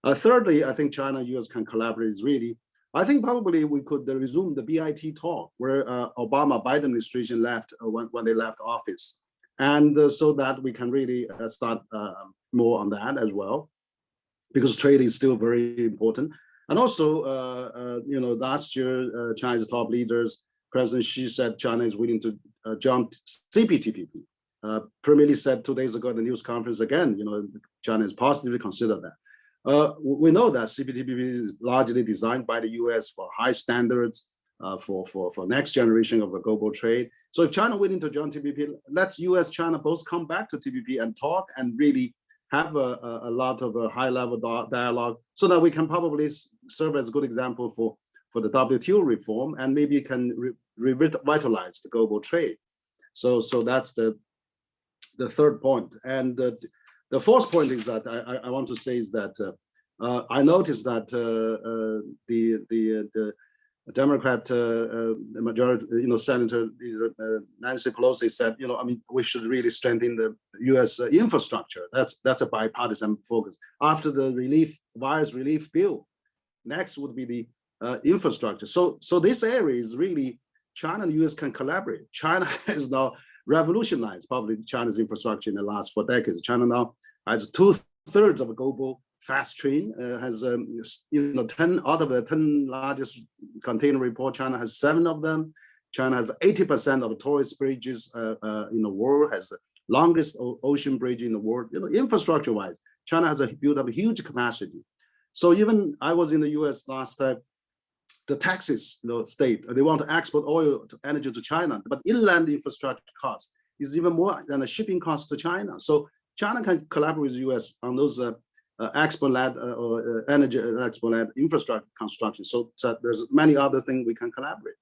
Thirdly, I think China-US can collaborate is really, I think probably we could resume the BIT talk where Obama-Biden administration left when they left office. And so that we can really start more on that as well, because trade is still very important. And also, last year, China's top leaders, President Xi said China is willing to jump CPTPP. Premier Li said 2 days ago at the news conference again, China is positively considered that. We know that CPTPP is largely designed by the US for high standards for next generation of a global trade. So if China willing to join TPP, let's US, China both come back to TPP and talk and really have a lot of high-level dialogue, so that we can probably serve as a good example for the WTO reform, and maybe can revitalize the global trade. So that's the third point. And the fourth point is that I want to say is that I noticed that the Democrat majority, Senator Nancy Pelosi said, we should really strengthen the U.S. infrastructure. That's a bipartisan focus. After the virus relief bill, next would be the infrastructure. So this area is really China and U.S. can collaborate. China has now revolutionized probably China's infrastructure in the last 4 decades. China now has 2/3 of a global fast train, has 10 out of the 10 largest container report. China has 7 of them. China has 80% of the tallest bridges in the world, has the longest ocean bridge in the world. Infrastructure-wise, China has built up a huge capacity. So even I was in the US last time, the Texas state, they want to export oil to energy to China, but inland infrastructure cost is even more than the shipping cost to China. So China can collaborate with the US on those export-led or energy export-led infrastructure construction. So there's many other things we can collaborate.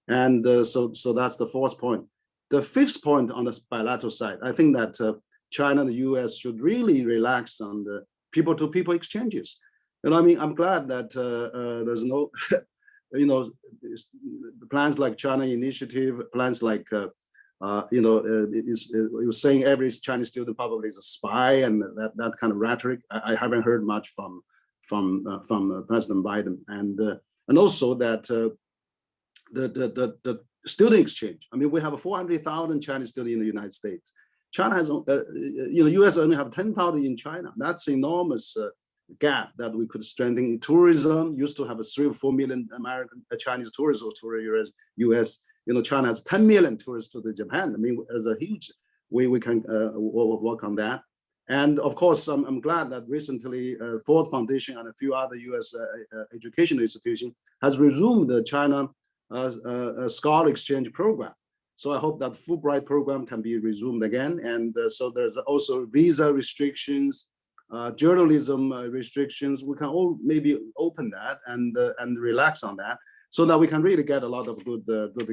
And so that's the fourth point. The fifth point on the bilateral side, I think that China and the US should really relax on the people-to-people exchanges. I'm glad that there's no, plans like China Initiative, plans like, it was saying every Chinese student probably is a spy, and that kind of rhetoric. I haven't heard much from President Biden, and also that the student exchange. We have 400,000 Chinese students in the United States. China has, US only have 10,000 in China. That's enormous gap that we could strengthen. In tourism, used to have 3 or 4 million Chinese tourists to US. China has 10 million tourists to Japan. There's a huge way we can work on that. And of course, I'm glad that recently Ford Foundation and a few other US educational institutions has resumed the China Scholar Exchange program. So I hope that Fulbright program can be resumed again. And so there's also visa restrictions, journalism restrictions. We can all maybe open that and relax on that, so that we can really get a lot of good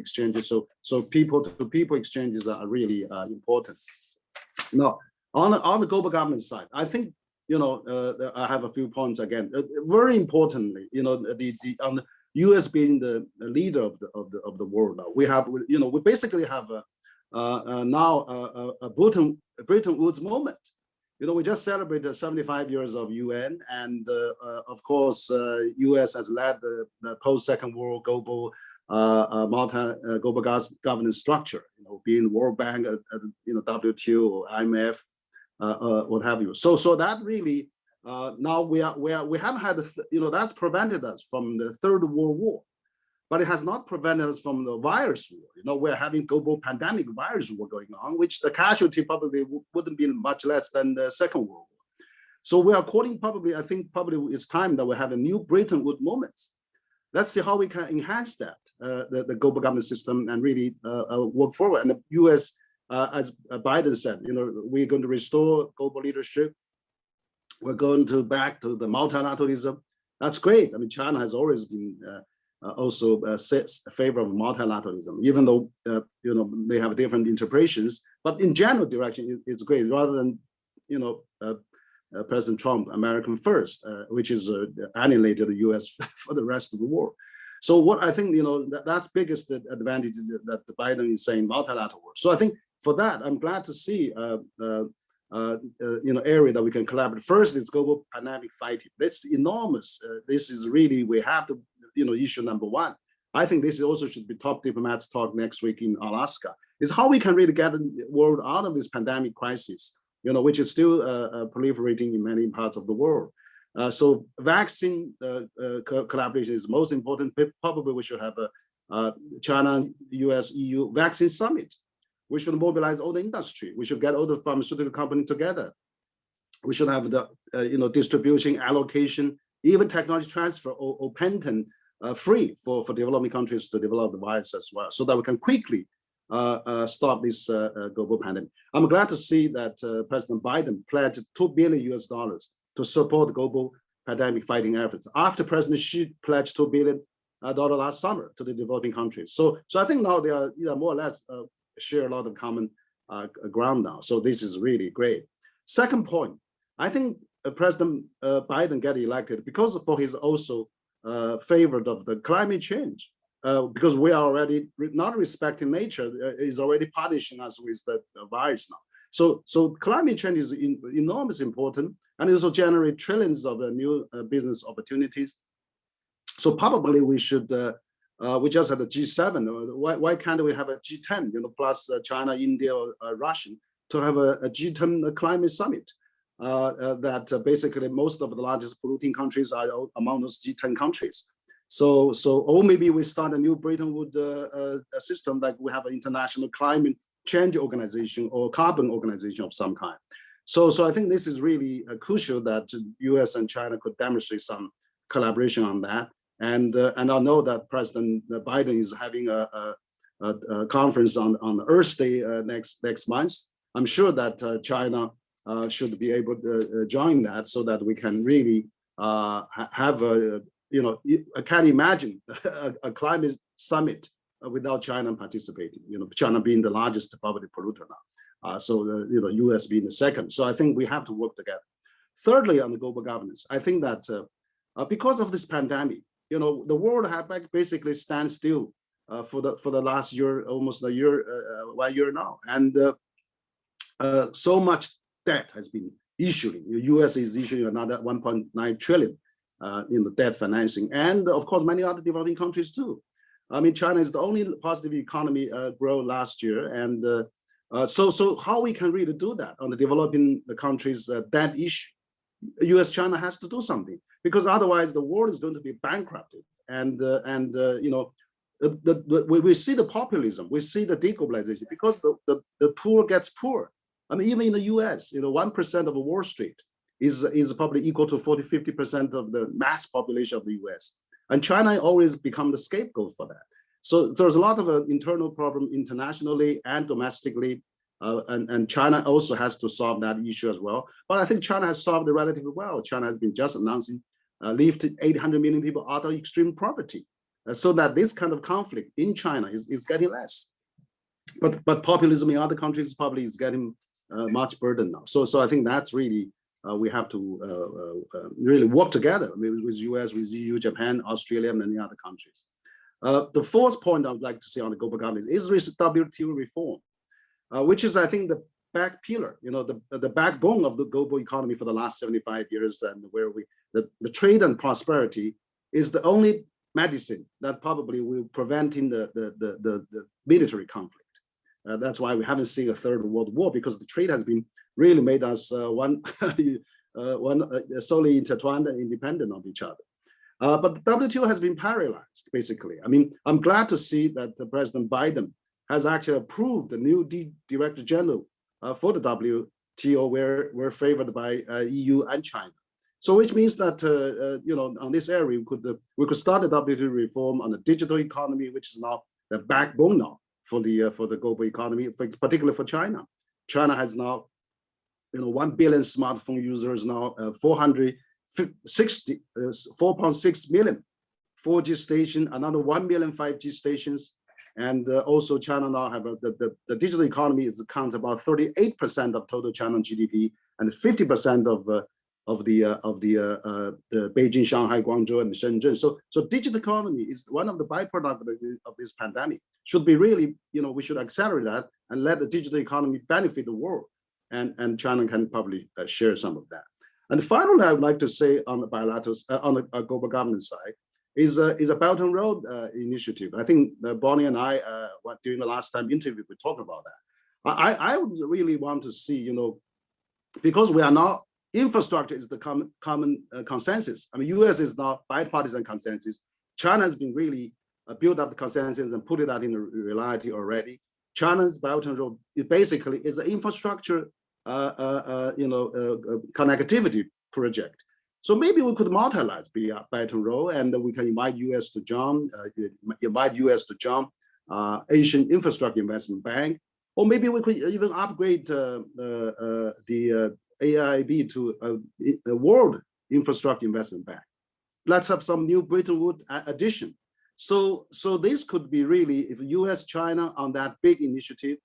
exchanges. So people-to-people exchanges are really important. Now, on the global government side, I think I have a few points again. Very importantly, U.S. being the leader of the world now. We have, we basically have now a Bretton Woods moment. We just celebrated 75 years of UN, and of course, U.S. has led the post-Second World global global governance structure. Being World Bank, WTO, or IMF, what have you. So that really now we haven't had that's prevented us from the Third World War, but it has not prevented us from the virus war. We're having global pandemic virus war going on, which the casualty probably wouldn't be much less than the Second World War. So we are calling I think it's time that we have a new Bretton Woods moment. Let's see how we can enhance that, the global governance system, and really work forward. And the U.S., as Biden said, we're going to restore global leadership. We're going to back to the multilateralism. That's great. I mean, China has always been also a favor of multilateralism, even though they have different interpretations. But in general direction, it's great. Rather than President Trump, American first, which is annihilated the U.S. for the rest of the world. So what I think, that's biggest advantage that Biden is saying multilateral world. So I think for that, I'm glad to see area that we can collaborate. First, it's global pandemic fighting. That's enormous. This is really, we have to, issue number one. I think this also should be top diplomats talk next week in Alaska, is how we can really get the world out of this pandemic crisis, which is still proliferating in many parts of the world. So vaccine collaboration is most important. Probably we should have a China, US, EU vaccine summit. We should mobilize all the industry. We should get all the pharmaceutical companies together. We should have the distribution, allocation, even technology transfer or patent free for developing countries to develop the virus as well, so that we can quickly stop this global pandemic. I'm glad to see that President Biden pledged $2 billion to support global pandemic fighting efforts, after President Xi pledged $2 billion last summer to the developing countries. So I think now they are more or less share a lot of common ground now. So this is really great. Second point, I think President Biden get elected because for his also favored of the climate change, because we are already not respecting nature, is already punishing us with the virus now. So climate change is enormously important, and it also generate trillions of new business opportunities. So probably we should, we just had a G7. Why can't we have a G10, plus China, India, or Russia, to have a G10 climate summit? That basically most of the largest polluting countries are among those G10 countries. So or maybe we start a new Bretton Woods system, like we have an international climate change organization or carbon organization of some kind. So I think this is really crucial that US and China could demonstrate some collaboration on that. And I know that President Biden is having a conference on Earth Day next month. I'm sure that China should be able to join that, so that we can really have a, I can't imagine a climate summit without China participating, China being the largest public polluter now. So the US being the second. So I think we have to work together. Thirdly, on the global governance, I think that because of this pandemic, the world have basically stand still for the last year, almost a year, 1 year now. And so much debt has been issuing. The US is issuing another 1.9 trillion in the debt financing. And of course, many other developing countries too. I mean, China is the only positive economy grow last year. And so how we can really do that on the developing the countries' debt issue? US-China has to do something, because otherwise the world is going to be bankrupted. And we see the populism, we see the deglobalization, because the poor gets poor. I mean, even in the US, 1% of Wall Street is probably equal to 40–50% of the mass population of the US. And China always become the scapegoat for that. So there's a lot of internal problem internationally and domestically. And China also has to solve that issue as well. But I think China has solved it relatively well. China has been just announcing lifted 800 million people out of extreme poverty, so that this kind of conflict in China is getting less. But populism in other countries probably is getting much burden now. So I think that's really we have to really work together with US, with EU, Japan, Australia, and many other countries. The fourth point I would like to say on the global governance is WTO reform, which is, I think, the back pillar, the backbone of the global economy for the last 75 years, and where the trade and prosperity is the only medicine that probably will preventing the military conflict. That's why we haven't seen a third world war, because the trade has been really made us one solely intertwined and independent of each other. But the WTO has been paralyzed, basically. I mean, I'm glad to see that President Biden has actually approved the new Director General for the WTO, where we're favored by EU and China. So which means that, on this area, we could start the WTO reform on the digital economy, which is now the backbone now for the global economy, particularly for China. China has now 1 billion smartphone users now, 4.6 million 4G stations, another 1 million 5G stations. And also China now have the digital economy accounts about 38% of total China GDP and 50% of the Beijing, Shanghai, Guangzhou, and Shenzhen. So digital economy is one of the byproducts of this pandemic. Should be really, we should accelerate that and let the digital economy benefit the world. And China can probably share some of that. And finally, I would like to say on the bilateral, on the global governance side, is a Belt and Road initiative. I think Bonnie and I, during the last time interview, we talked about that. I would really want to see, because we are now, infrastructure is the common consensus. I mean, US is now bipartisan consensus. China has been really built up the consensus and put it out in reality already. China's Belt and Road basically is an infrastructure, connectivity project. So maybe we could modelize Belt and Road, and we can invite US to join, Asian Infrastructure Investment Bank, or maybe we could even upgrade the AIIB to a World Infrastructure Investment Bank. Let's have some new Bretton Woods addition. So this could be really, if US, China on that big initiative,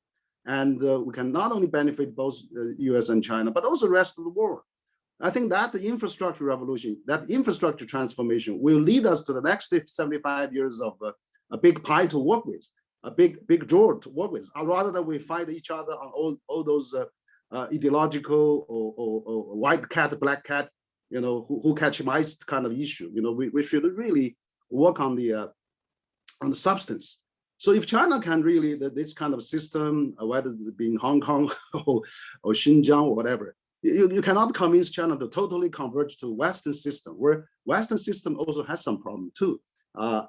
and we can not only benefit both US and China, but also the rest of the world. I think that the infrastructure revolution, that infrastructure transformation will lead us to the next 75 years of a big pie to work with, a big draw to work with, rather than we fight each other on all those ideological or white cat, black cat, who catch mice kind of issue. We should really work on the substance. So if China can really, this kind of system, whether it be in Hong Kong or Xinjiang or whatever, you cannot convince China to totally converge to Western system, where Western system also has some problem too.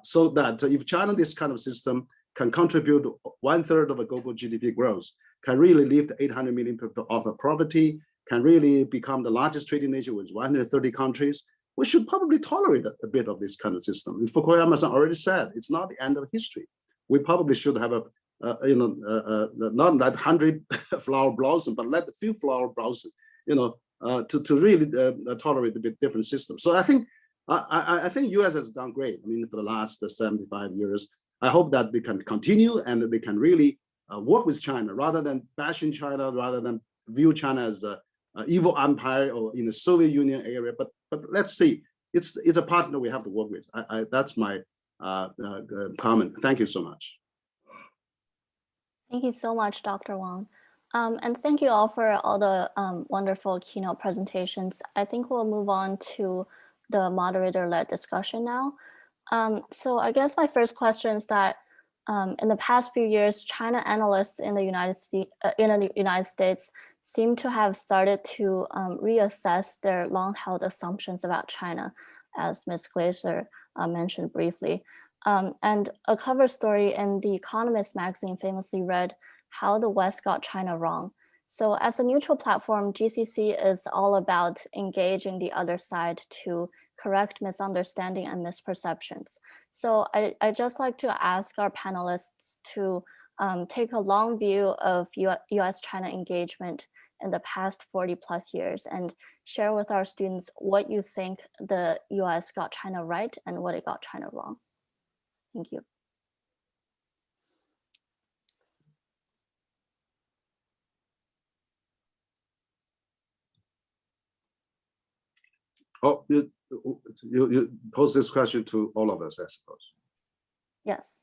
So that if China, this kind of system can contribute 1/3 of a global GDP growth, can really lift 800 million people off of poverty, can really become the largest trading nation with 130 countries, we should probably tolerate a bit of this kind of system. And Fukuyama-san already said, it's not the end of history. We probably should have not that 100 flower blossom, but let a few flower blossom, to really tolerate a bit different system. So I think US has done great. I mean, for the last 75 years, I hope that they can continue and that they can really work with China rather than bashing China, rather than view China as an evil empire or in the Soviet Union area. But let's see, it's a partner we have to work with. That's my comment. Thank you so much. Thank you so much, Dr. Wang. And thank you all for all the wonderful keynote presentations. I think we'll move on to the moderator-led discussion now. So I guess my first question is that in the past few years, China analysts in the United States seem to have started to reassess their long-held assumptions about China, as Ms. Glaser mentioned briefly. And a cover story in The Economist magazine famously read, "How the West Got China Wrong." So as a neutral platform, GCC is all about engaging the other side to correct misunderstanding and misperceptions. So I just like to ask our panelists to take a long view of US-China engagement in the past 40+ years and share with our students what you think the US got China right and what it got China wrong. Thank you. Oh, you pose this question to all of us, I suppose. Yes.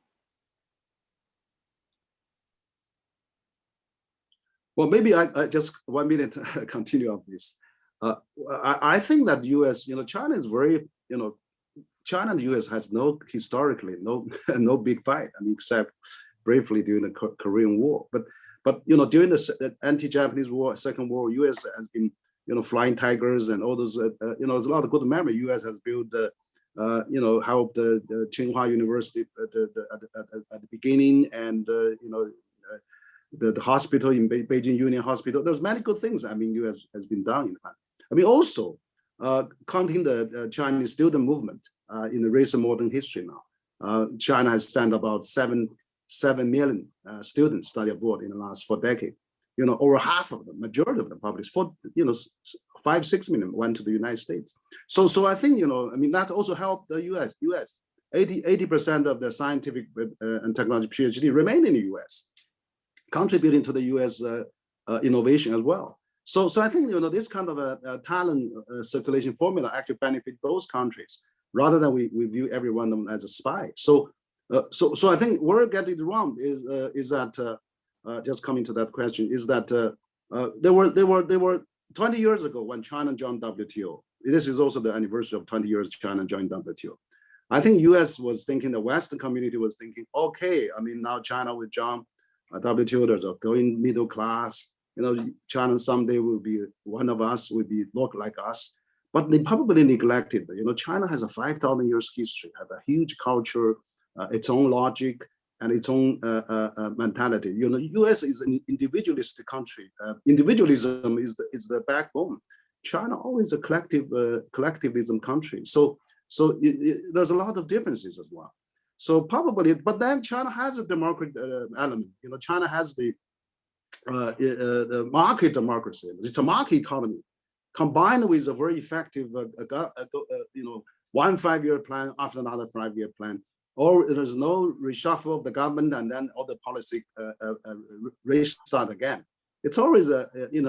Well, maybe I just 1 minute continue on this. I think that U.S., China is very, China and the U.S. has historically no big fight, except briefly during the Korean War. But during the anti-Japanese War, Second War, U.S. has been flying tigers and all those. There's a lot of good memory. U.S. has built, helped the Tsinghua University at the beginning, and the hospital in Beijing Union Hospital. There's many good things. U.S. has been done in the past. Also counting the Chinese student movement in the recent modern history now. China has sent about 7 million students study abroad in the last 4 decades. Over half of them, majority of them, probably 5-6 million went to the United States. So I think that also helped the U.S. 80% of the scientific and technology PhD remain in the U.S., contributing to the U.S. Innovation as well. So I think this kind of a talent circulation formula actually benefit both countries, rather than we view every one of them as a spy. So I think where we're getting it wrong is that just coming to that question is that there were 20 years ago when China joined WTO. This is also the anniversary of 20 years China joined WTO. I think U.S. was thinking, the Western community was thinking, okay, now China will join WTO. There's a growing middle class. China someday will be one of us, will be look like us. But they probably neglected. China has a 5,000 years history, have a huge culture, its own logic, and its own mentality. U.S. is an individualist country. Individualism is the backbone. China always a collectivism country. So there's a lot of differences as well. So probably, but then China has a democratic element. China has the market democracy. It's a market economy, combined with a very effective, 1 5-year plan after another 5-year plan. Or there's no reshuffle of the government and then all the policy restart again. It's always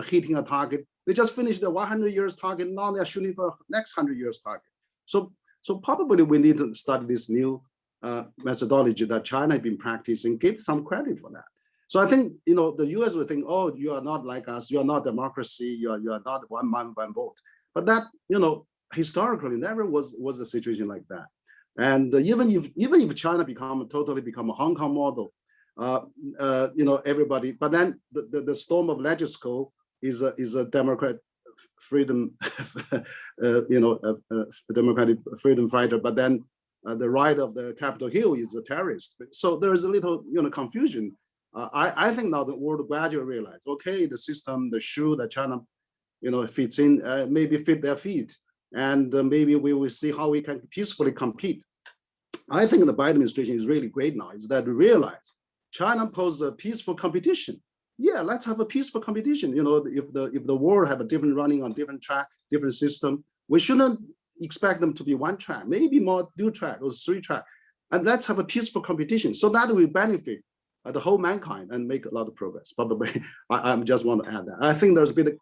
hitting a target. They just finished the 100 years target. Now they're shooting for next 100 years target. So probably we need to study this new methodology that China has been practicing, give some credit for that. So I think the U.S. will think, oh, you are not like us, you are not democracy, you are not 1 man, 1 vote. But that historically never was a situation like that. And even if China totally become a Hong Kong model, everybody. But then the storm of Legisco is a democrat freedom, democratic freedom fighter. But then the right of the Capitol Hill is a terrorist. So there is a little confusion. I think now the world gradually realize, okay, the system, the shoe that China fits in, maybe fit their feet, and maybe we will see how we can peacefully compete. I think the Biden administration is really great now, is that we realize China poses a peaceful competition. Yeah, let's have a peaceful competition. If the world have a different running on different track, different system, we shouldn't expect them to be 1 track, maybe more 2 track or 3 track. And let's have a peaceful competition so that we benefit the whole mankind and make a lot of progress. By the way, I just want to add that. I think there's a bit of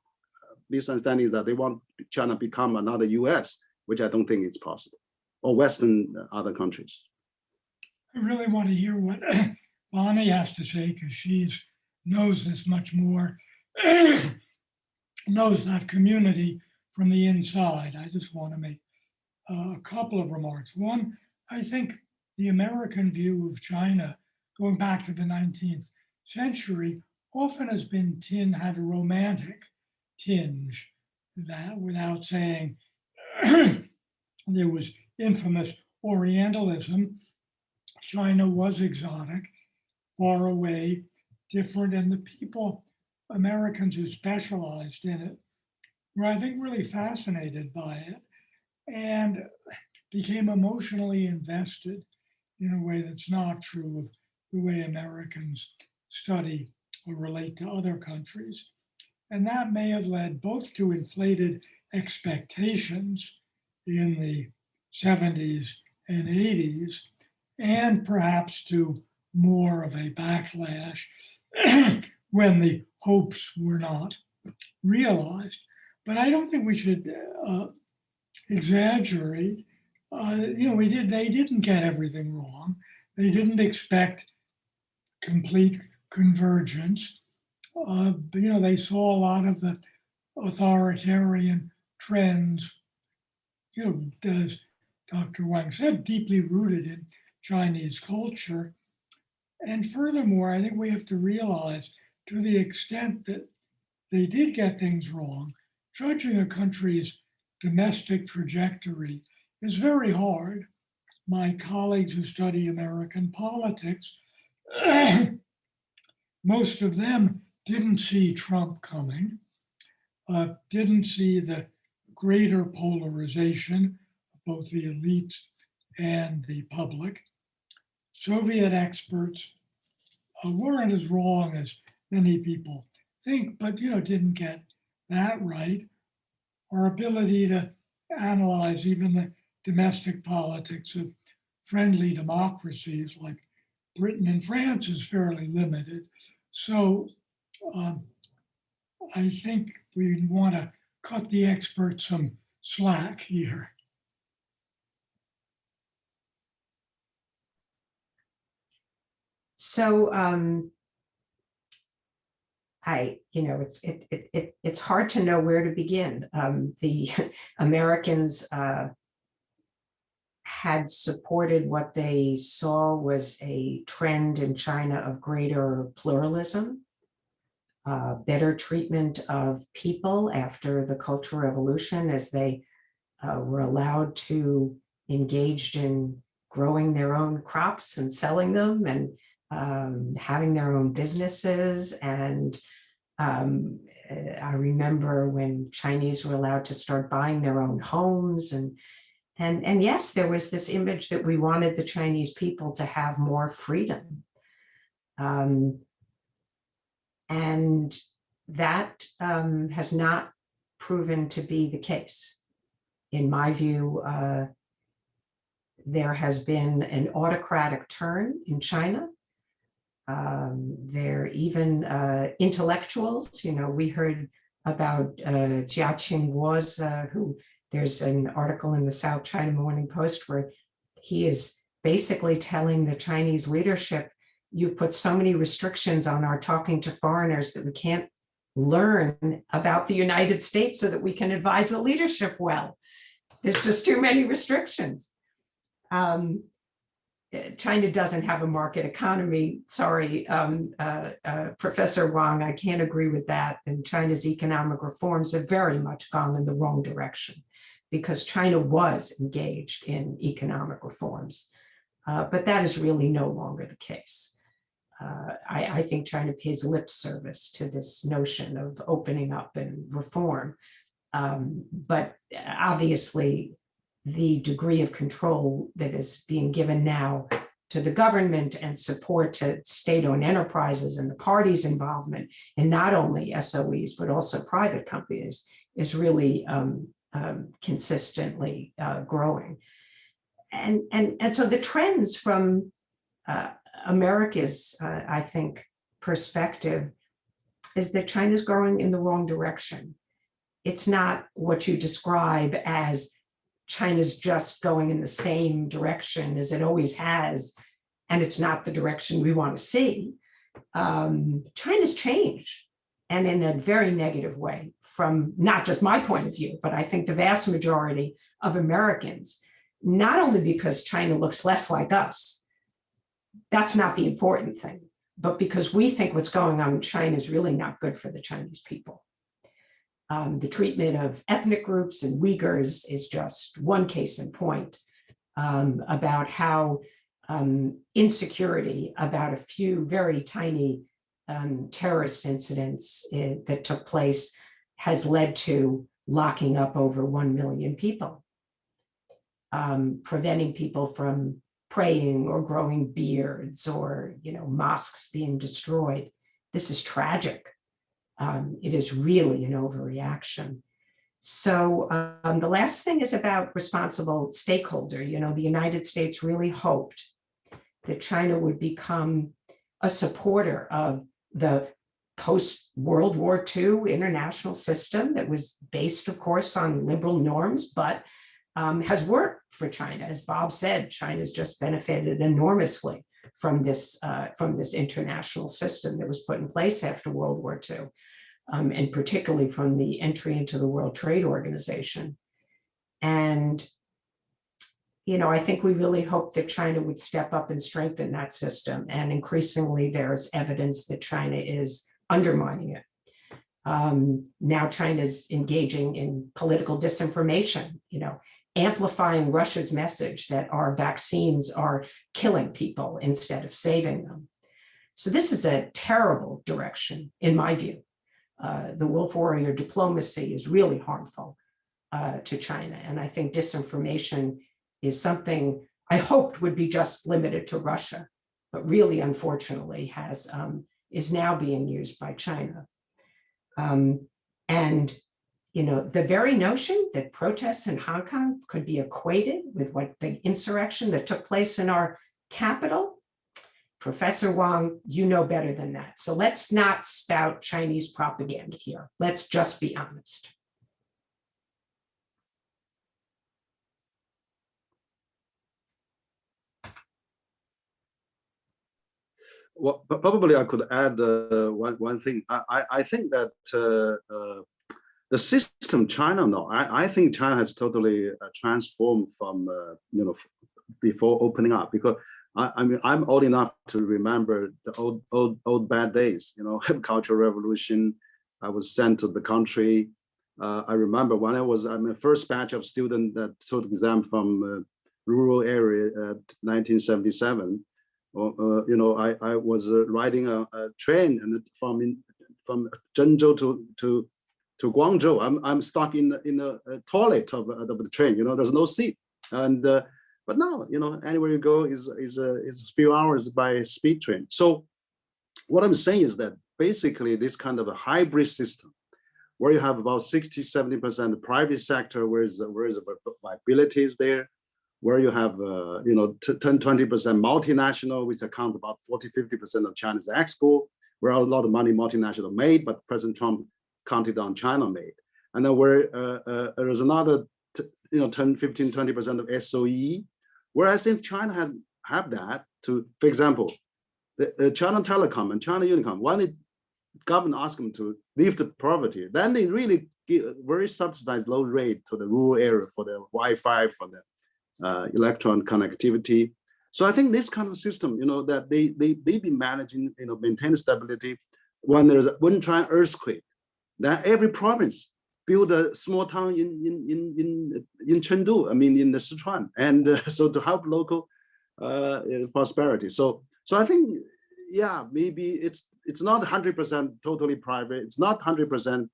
misunderstanding that they want China to become another US, which I don't think is possible, or Western other countries. I really want to hear what Bonnie has to say, because she knows this much more, knows that community from the inside. I just want to make a couple of remarks. One, I think the American view of China going back to the 19th century often has been had a romantic tinge, that without saying there was infamous Orientalism. China was exotic, far away, different, and the people, Americans who specialized in it, were, I think, really fascinated by it and became emotionally invested in a way that's not true of the way Americans study or relate to other countries. And that may have led both to inflated expectations in the 70s and 80s, and perhaps to more of a backlash when the hopes were not realized. But I don't think we should exaggerate. They didn't get everything wrong. They didn't expect complete convergence. They saw a lot of the authoritarian trends, as Dr. Wang said, deeply rooted in Chinese culture. And furthermore, I think we have to realize, to the extent that they did get things wrong, judging a country's domestic trajectory is very hard. My colleagues who study American politics, most of them didn't see Trump coming, didn't see the greater polarization of both the elites and the public. Soviet experts weren't as wrong as many people think, but didn't get that right. Our ability to analyze even the domestic politics of friendly democracies like Britain and France is fairly limited. So I think we want to cut the experts some slack here. So it's hard to know where to begin. The Americans had supported what they saw was a trend in China of greater pluralism, better treatment of people after the Cultural Revolution, as they were allowed to engage in growing their own crops and selling them, and having their own businesses. And I remember when Chinese were allowed to start buying their own homes, and yes, there was this image that we wanted the Chinese people to have more freedom. And that has not proven to be the case. In my view, there has been an autocratic turn in China. There even intellectuals, we heard about Jia Qingguo's, who there's an article in the South China Morning Post where he is basically telling the Chinese leadership, you've put so many restrictions on our talking to foreigners that we can't learn about the United States so that we can advise the leadership well. There's just too many restrictions. China doesn't have a market economy. Sorry, Professor Wang, I can't agree with that. And China's economic reforms have very much gone in the wrong direction because China was engaged in economic reforms. But that is really no longer the case. I think China pays lip service to this notion of opening up and reform. But obviously, the degree of control that is being given now to the government and support to state-owned enterprises and the party's involvement in not only SOEs, but also private companies is really consistently growing. And so the trends from America's, I think, perspective is that China's growing in the wrong direction. It's not what you describe as China's just going in the same direction as it always has, and it's not the direction we want to see. China's changed, and in a very negative way, from not just my point of view, but I think the vast majority of Americans, not only because China looks less like us, that's not the important thing, but because we think what's going on in China is really not good for the Chinese people. The treatment of ethnic groups and Uyghurs is just one case in point about how insecurity about a few very tiny terrorist incidents that took place has led to locking up over 1 million people, preventing people from praying or growing beards, or mosques being destroyed. This is tragic. It is really an overreaction. So the last thing is about responsible stakeholder. The United States really hoped that China would become a supporter of the post-World War II international system that was based, of course, on liberal norms, but has worked for China. As Bob said, China's just benefited enormously from this international system that was put in place after World War II, and particularly from the entry into the World Trade Organization. And I think we really hope that China would step up and strengthen that system. And increasingly, there's evidence that China is undermining it. Now China's engaging in political disinformation, amplifying Russia's message that our vaccines are killing people instead of saving them. So this is a terrible direction, in my view. The wolf warrior diplomacy is really harmful to China. And I think disinformation is something I hoped would be just limited to Russia, but really, unfortunately, is now being used by China. And the very notion that protests in Hong Kong could be equated with what the insurrection that took place in our capital, Professor Wang, you know better than that. So let's not spout Chinese propaganda here. Let's just be honest. Well, probably I could add one thing. I think that the system China now, I think China has totally transformed from before opening up, because I'm old enough to remember the old bad days. Cultural Revolution. I was sent to the country. I remember when I'm the first batch of students that took exam from rural area, 1977. I was riding a train and from Zhengzhou to Guangzhou. I'm stuck in the toilet of the train. There's no seat, and but now anywhere you go is a few hours by speed train. So what I'm saying is that basically this kind of a hybrid system, where you have about 60-70% the private sector, where is the viability is there, where you have 10-20% multinational, which account about 40-50% of China's export, where a lot of money multinational made, but President Trump counted on China made. And then where there is another 10-15-20% of SOE, where I think China have that to, for example, the China Telecom and China Unicom, when the government asked them to leave the poverty, then they really give very subsidized low rate to the rural area for the Wi-Fi, for the electron connectivity. So I think this kind of system, that they be managing, maintain stability. When there's a Wenchuan earthquake, then every province build a small town in Chengdu, in the Sichuan, and so to help local prosperity. So I think, yeah, maybe it's not 100% totally private. It's not 100%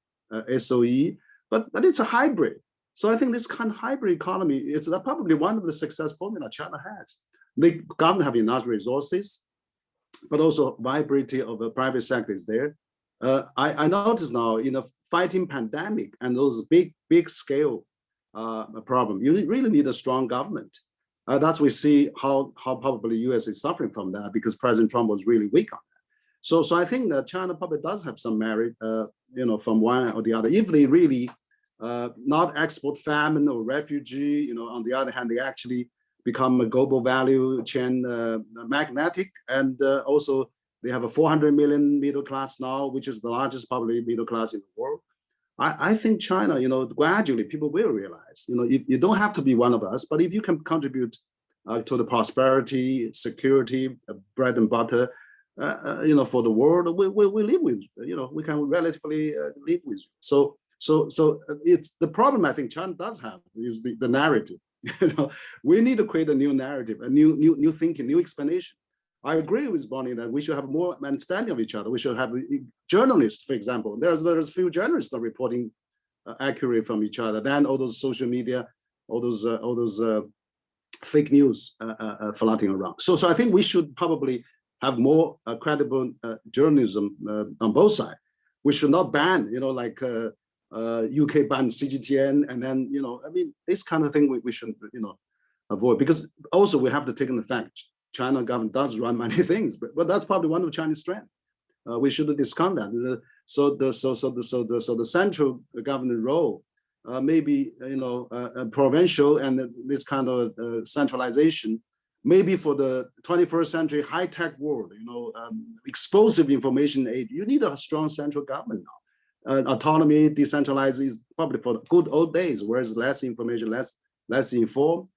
SOE, but it's a hybrid. So I think this kind of hybrid economy is probably one of the success formula China has. The government have enough resources, but also viability of the private sector is there. I notice now, fighting pandemic and those big scale problem, you really need a strong government. That's we see how probably US is suffering from that, because President Trump was really weak on that. So I think that China probably does have some merit, from one or the other, if they really not export famine or refugee. On the other hand, they actually become a global value chain magnetic, and also they have a 400 million middle class now, which is the largest probably middle class in the world. I think China, gradually people will realize, you don't have to be one of us, but if you can contribute to the prosperity, security, bread and butter, for the world, we live with, we can relatively live with. So it's the problem I think China does have is the narrative. We need to create a new narrative, a new thinking, new explanation. I agree with Bonnie that we should have more understanding of each other. We should have journalists, for example. There's few journalists that are reporting accurately from each other than all those social media, all those fake news floating around. So I think we should probably have more credible journalism on both sides. We should not ban, like UK banned CGTN, and then this kind of thing we should avoid, because also we have to take into fact China government does run many things, but that's probably one of China's strengths. We shouldn't discount that. So the central government role maybe, provincial and this kind of centralization, maybe for the 21st century high-tech world, explosive information age, you need a strong central government now. Autonomy, decentralized is probably for the good old days, whereas less information, less informed,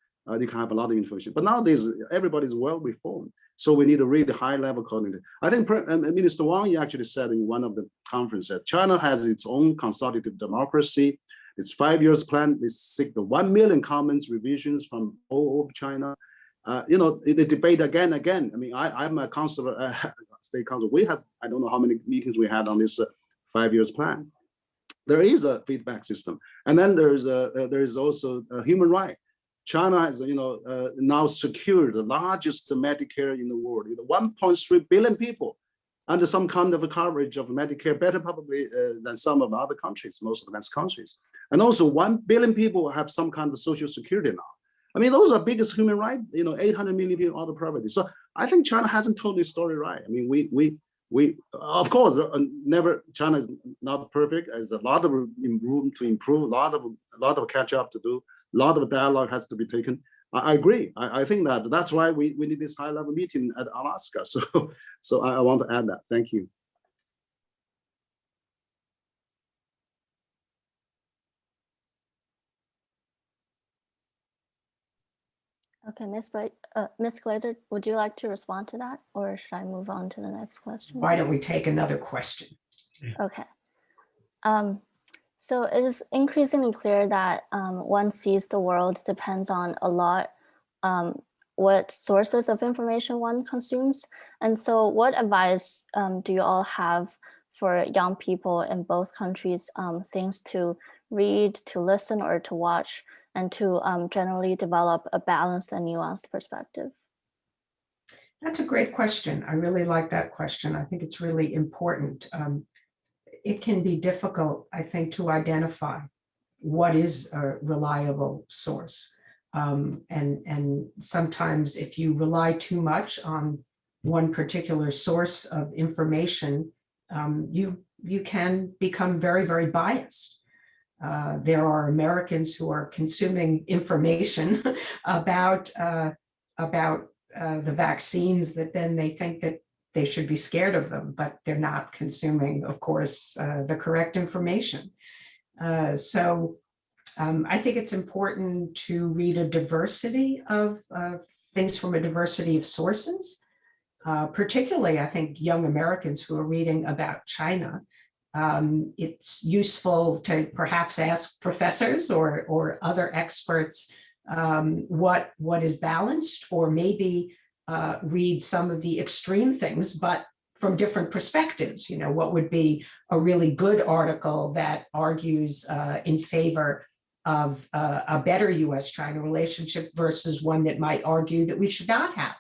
you can have a lot of information. But nowadays, everybody's well informed. So we need a really high level coordinator. I think Minister Wang actually said in one of the conferences that China has its own consolidated democracy. Its 5 years plan is seek the 1 million comments, revisions from all over China. The debate again. I mean, I'm a counselor, state council. We have, I don't know how many meetings we had on this 5 years plan. There is a feedback system, and then there is also a human right. China has, now secured the largest Medicare in the world. 1.3 billion people under some kind of a coverage of Medicare, better probably than some of the other countries, most advanced countries. And also 1 billion people have some kind of social security now. I mean, those are biggest human right, 800 million people out of poverty. So I think China hasn't told this story right. I mean, we of course, China is not perfect. There's a lot of room to improve, a lot of catch up to do, a lot of dialogue has to be taken. I agree. I think that's why we need this high level meeting at Alaska. So I want to add that. Thank you. Okay, Ms. Glazer, would you like to respond to that, or should I move on to the next question? Why don't we take another question? Okay. So it is increasingly clear that one sees the world depends on a lot what sources of information one consumes. And so what advice do you all have for young people in both countries, things to read, to listen, or to watch, and to generally develop a balanced and nuanced perspective? That's a great question. I really like that question. I think it's really important. It can be difficult, I think, to identify what is a reliable source. And sometimes if you rely too much on one particular source of information, you can become very, very biased. There are Americans who are consuming information about the vaccines that then they think that they should be scared of them, but they're not consuming, of course, the correct information. So I think it's important to read a diversity of things from a diversity of sources. Particularly, I think young Americans who are reading about China, it's useful to perhaps ask professors or other experts what is balanced, or maybe read some of the extreme things, but from different perspectives. What would be a really good article that argues in favor of a better US-China relationship versus one that might argue that we should not have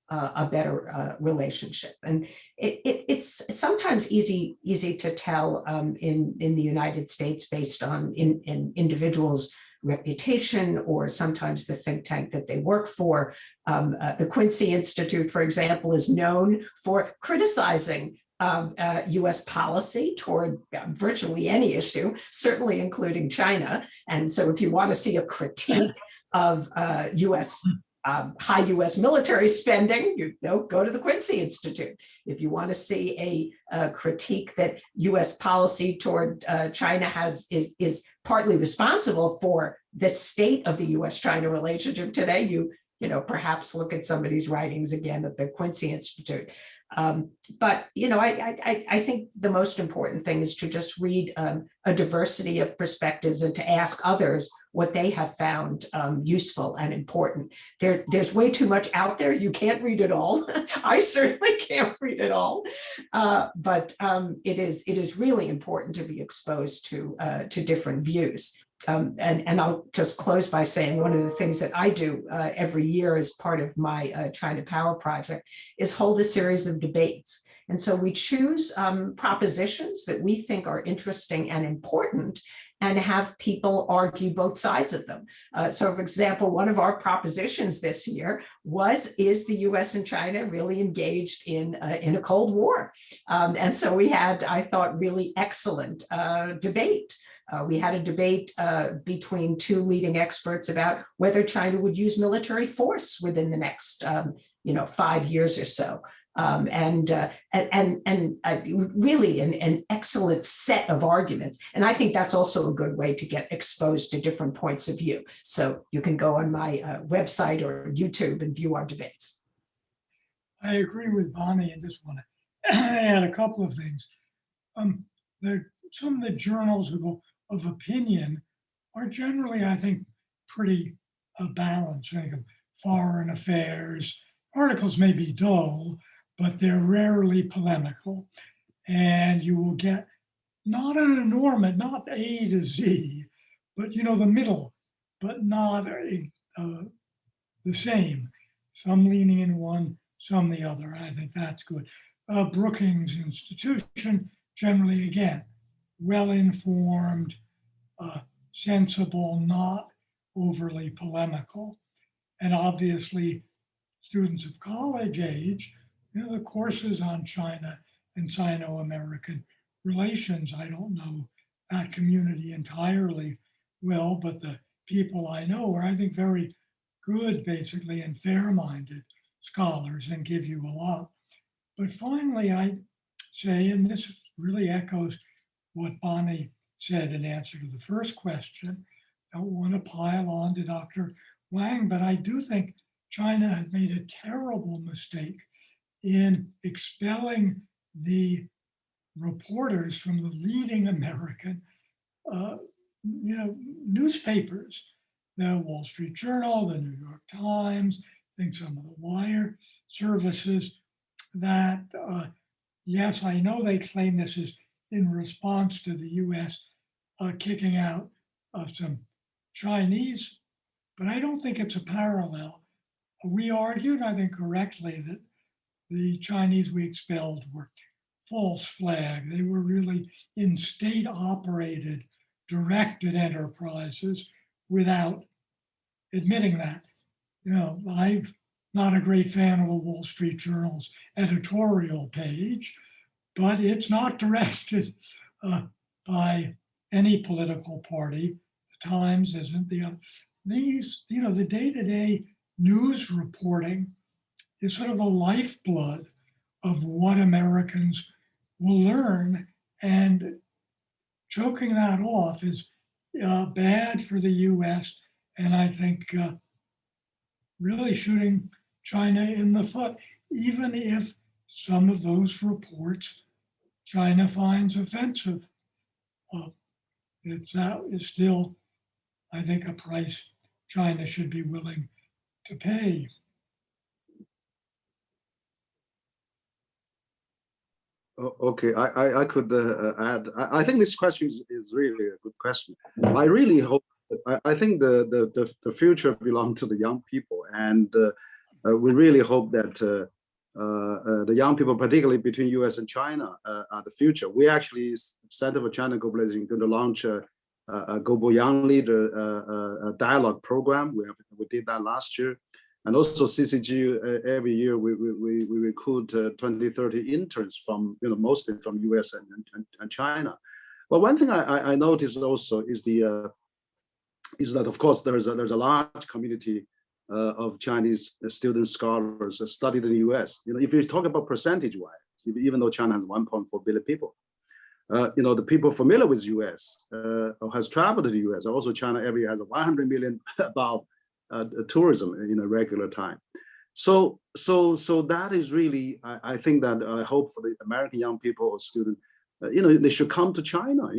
a better relationship. And it's sometimes easy to tell in the United States based on in individuals' reputation, or sometimes the think tank that they work for. The Quincy Institute, for example, is known for criticizing US policy toward virtually any issue, certainly including China. And so if you want to see a critique of US high US military spending, go to the Quincy Institute. If you want to see a critique that US policy toward China is partly responsible for the state of the US-China relationship today, you perhaps look at somebody's writings again at the Quincy Institute. But I think the most important thing is to just read a diversity of perspectives and to ask others what they have found useful and important. There's way too much out there. You can't read it all. I certainly can't read it all. But it is really important to be exposed to different views. And I'll just close by saying one of the things that I do every year as part of my China Power Project is hold a series of debates And so we choose propositions that we think are interesting and important and have people argue both sides of them. So for example, one of our propositions this year is the US and China really engaged in a Cold War? And so we had, I thought, really excellent debate. We had a debate between two leading experts about whether China would use military force within the next 5 years or so. Really an excellent set of arguments. And I think that's also a good way to get exposed to different points of view. So you can go on my website or YouTube and view our debates. I agree with Bonnie and just want to add a couple of things. Some of the journals of opinion are generally, I think, pretty balanced. I think of Foreign Affairs. Articles may be dull, but they're rarely polemical. And you will get not an enormous, not A to Z, but the middle, but not the same. Some leaning in one, some the other. I think that's good. Brookings Institution, generally, again, well-informed, sensible, not overly polemical. And obviously, students of college age, the courses on China and Sino-American relations, I don't know that community entirely well, but the people I know are, I think, very good, basically, and fair-minded scholars and give you a lot. But finally, I say, and this really echoes what Bonnie said in answer to the first question, I don't want to pile on to Dr. Wang, but I do think China had made a terrible mistake in expelling the reporters from the leading American, newspapers, the Wall Street Journal, the New York Times, I think some of the wire services. That yes, I know they claim this is in response to the U.S. Kicking out of some Chinese, but I don't think it's a parallel. We argued, I think correctly, that the Chinese we expelled were false flag. They were really in state-operated, directed enterprises without admitting that. I'm not a great fan of the Wall Street Journal's editorial page, but it's not directed by any political party. The Times isn't. The day-to-day news reporting is sort of the lifeblood of what Americans will learn, and choking that off is bad for the U.S. and I think really shooting China in the foot, even if some of those reports China finds offensive. That is still, I think, a price China should be willing to pay. Okay, I could add. I think this question is really a good question. I really hope. I think the future belongs to the young people, and we really hope that the young people, particularly between U.S. and China, are the future. We actually, Center for China Globalization, going to launch a Global Young Leader dialogue program. We did that last year. And also CCG, every year we recruit 20, 30 interns from, mostly from US and China. But one thing I noticed also is is that, of course, there's a large community of Chinese student scholars studied in the US. If you talk about percentage-wise, even though China has 1.4 billion people, the people familiar with US or has traveled to the US, also China every year has 100 million about tourism in a regular time. So that is really, I think that I hope for the American young people or students, they should come to China.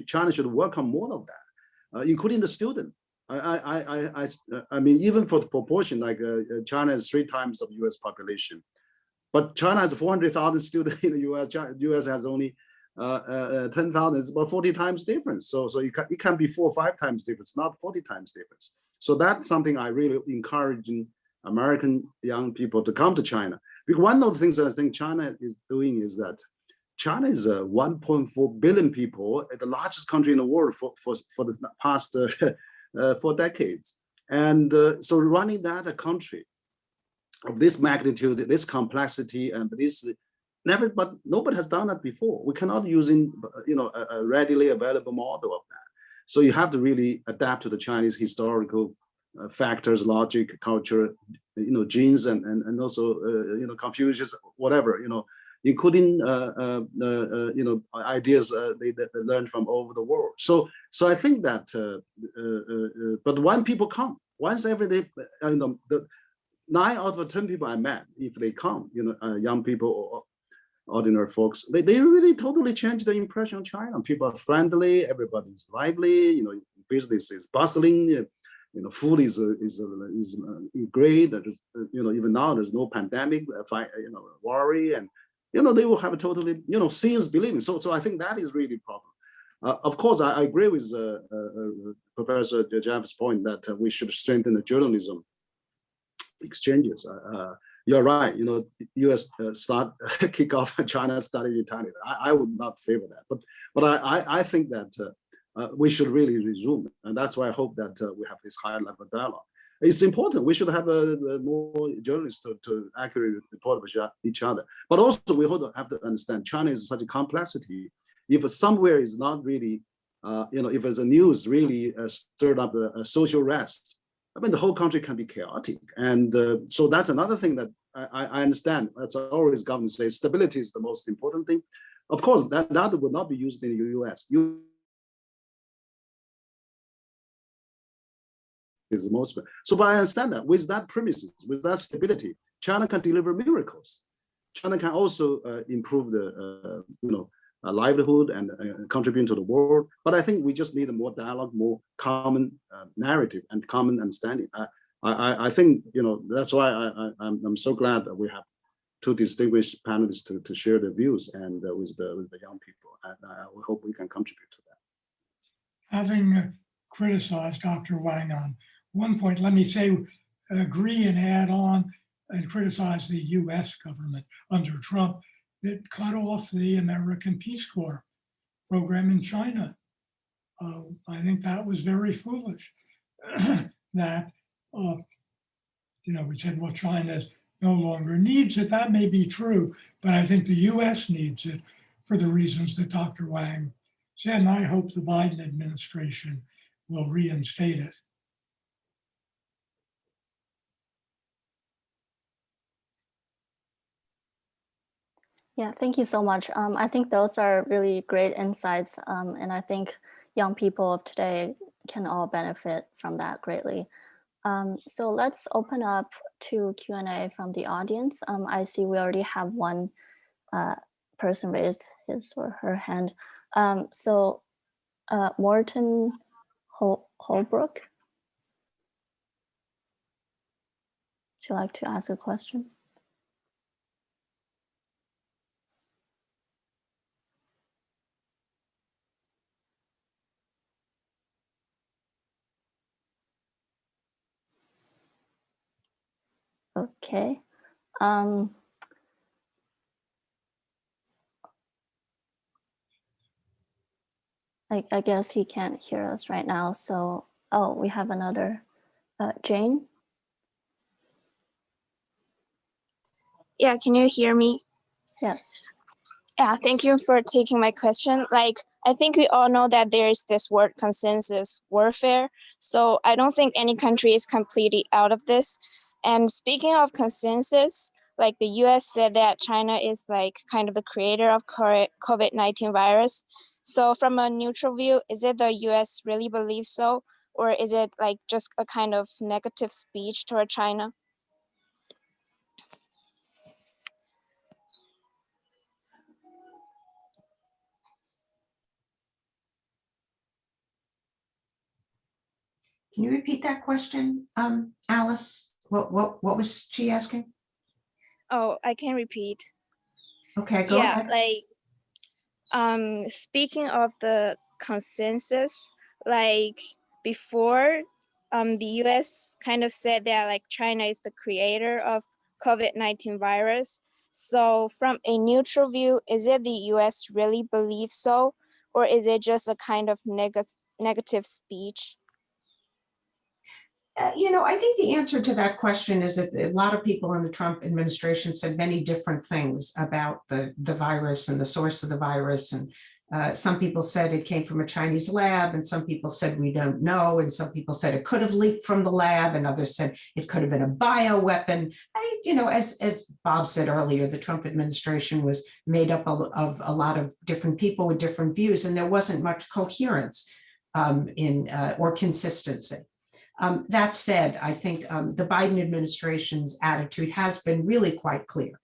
China should welcome more of that, including the student. I mean, even for the proportion, like China is 3 times of US population, but China has 400,000 students in the US. US has only 10,000. It's about 40 times difference. So it can be 4 or 5 times difference, not 40 times difference. So that's something I really encourage American young people to come to China, Because one of the things I think China is doing is that China is 1.4 billion people, the largest country in the world for the past 4 decades. And so running that a country of this magnitude, this complexity, and this but nobody has done that before. We cannot using a readily available model of that. So you have to really adapt to the Chinese historical factors, logic, culture, genes, and also Confucius, whatever, including ideas they learned from over the world. So I think that, but when people come, once every day, the 9 out of 10 people I met, if they come, young people or ordinary folks, they really totally change the impression of China. People are friendly, everybody's lively, business is bustling, food is great. Even now there's no pandemic, worry, and they will have a totally, seeing is believing. So I think that is really a problem. Of course, I agree with Professor Jeff's point that we should strengthen the journalism exchanges. You're right. U.S. kick off China study Italian. I would not favor that, but I think that we should really resume, and that's why I hope that we have this higher level dialogue. It's important. We should have more journalists to accurately report about each other. But also, we have to understand China is such a complexity. If somewhere is not really, if there's a news really stirred up a social rest, I mean, the whole country can be chaotic. And so that's another thing that I understand. That's always government says stability is the most important thing. Of course, that would not be used in the U.S. Is the most. So, but I understand that with that premises, with that stability, China can deliver miracles. China can also improve the livelihood and contribute to the world. But I think we just need a more dialogue, more common narrative and common understanding. I think that's why I'm so glad that we have 2 distinguished panelists to share their views and with the young people. And I hope we can contribute to that. Having criticized Dr. Wang on one point, let me say, agree and add on and criticize the US government under Trump that cut off the American Peace Corps program in China. I think that was very foolish. That, we said, well, China no longer needs it. That may be true, but I think the US needs it for the reasons that Dr. Wang said, and I hope the Biden administration will reinstate it. Yeah, thank you so much. I think those are really great insights, and I think young people of today can all benefit from that greatly. So let's open up to Q&A from the audience. I see we already have one person raised his or her hand. So Morton Holbrook, would you like to ask a question? Okay. I guess he can't hear us right now. So, we have another, Jane. Yeah, can you hear me? Yes. Yeah, thank you for taking my question. I think we all know that there is this word consensus warfare. So I don't think any country is completely out of this. And speaking of consensus, the US said that China is kind of the creator of COVID-19 virus. So from a neutral view, is it the US really believes so? Or is it just a kind of negative speech toward China? Can you repeat that question, Alice? What was she asking? Oh, I can repeat. Okay, go ahead. Speaking of the consensus, before, the US kind of said that China is the creator of COVID-19 virus. So from a neutral view, is it the US really believes so, or is it just a kind of negative speech? I think the answer to that question is that a lot of people in the Trump administration said many different things about the virus and the source of the virus. And some people said it came from a Chinese lab, and some people said we don't know, and some people said it could have leaked from the lab, and others said it could have been a bioweapon. As Bob said earlier, the Trump administration was made up of a lot of different people with different views, and there wasn't much coherence or consistency. That said, I think the Biden administration's attitude has been really quite clear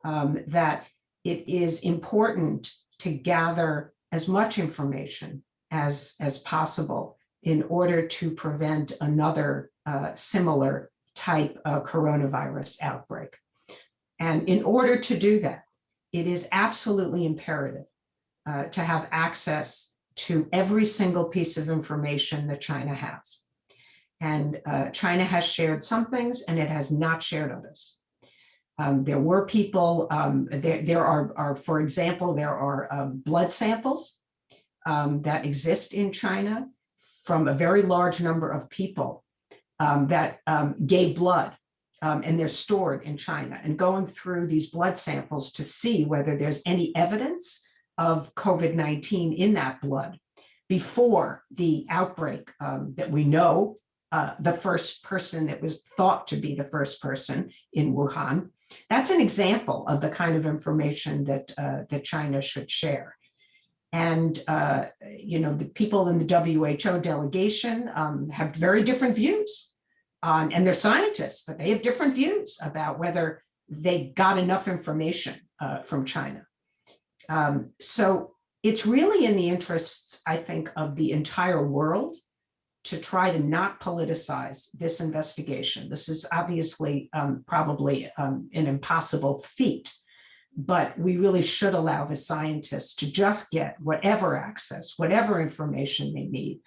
that it is important to gather as much information as possible in order to prevent another similar type of coronavirus outbreak. And in order to do that, it is absolutely imperative to have access to every single piece of information that China has. And China has shared some things and it has not shared others. There were people, there are, for example, there are blood samples that exist in China from a very large number of people that gave blood, and they're stored in China. And going through these blood samples to see whether there's any evidence of COVID-19 in that blood before the outbreak that we know the first person that was thought to be the first person in Wuhan. That's an example of the kind of information that China should share. And the people in the WHO delegation have very different views and they're scientists, but they have different views about whether they got enough information from China. So it's really in the interests, I think, of the entire world to try to not politicize this investigation. This is obviously probably an impossible feat, but we really should allow the scientists to just get whatever access, whatever information they need,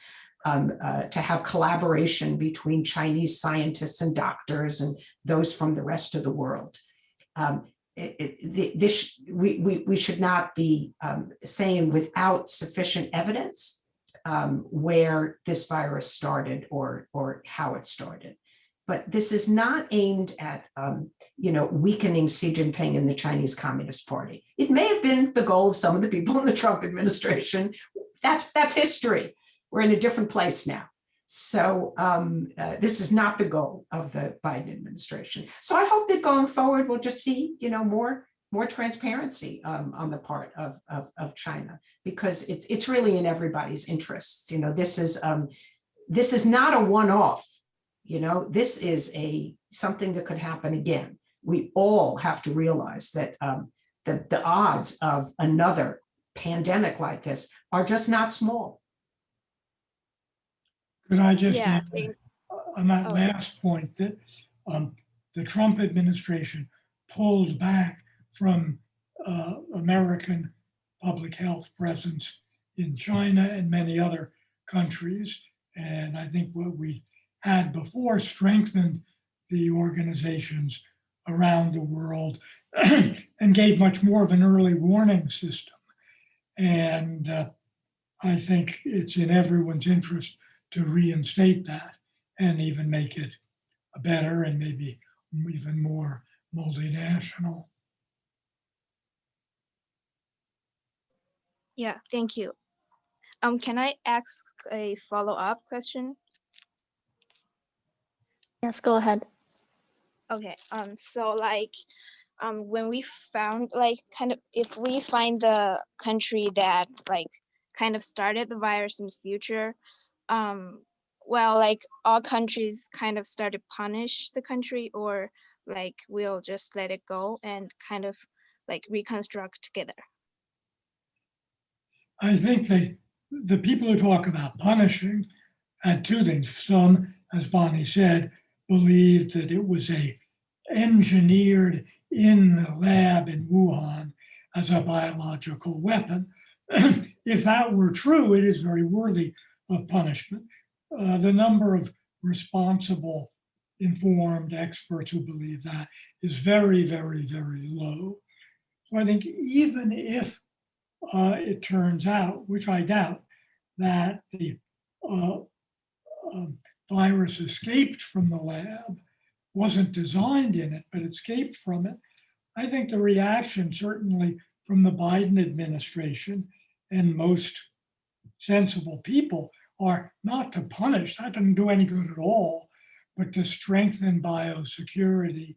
to have collaboration between Chinese scientists and doctors and those from the rest of the world. We should not be saying without sufficient evidence where this virus started or how it started. But this is not aimed at weakening Xi Jinping and the Chinese Communist Party. It may have been the goal of some of the people in the Trump administration. That's history. We're in a different place now. So this is not the goal of the Biden administration. So I hope that going forward, we'll just see more transparency on the part of China, because it's really in everybody's interests. This is not a one-off. This is something that could happen again. We all have to realize that the odds of another pandemic like this are just not small. Could I just Yeah, add on that last point that the Trump administration pulled back from American public health presence in China and many other countries. And I think what we had before strengthened the organizations around the world and gave much more of an early warning system. And I think it's in everyone's interest to reinstate that and even make it better and maybe even more multinational. Yeah, thank you. Can I ask a follow-up question? Yes, go ahead. Okay, so when we found if we find the country that kind of started the virus in the future, all countries kind of start to punish the country, or we'll just let it go and kind of reconstruct together. I think the people who talk about punishing had two things. Some, as Bonnie said, believed that it was engineered in the lab in Wuhan as a biological weapon. If that were true, it is very worthy of punishment. The number of responsible informed experts who believe that is very, very, very low. So I think even if it turns out, which I doubt, that the uh, virus escaped from the lab, wasn't designed in it, but escaped from it, I think the reaction certainly from the Biden administration and most sensible people are not to punish, that doesn't do any good at all, but to strengthen biosecurity,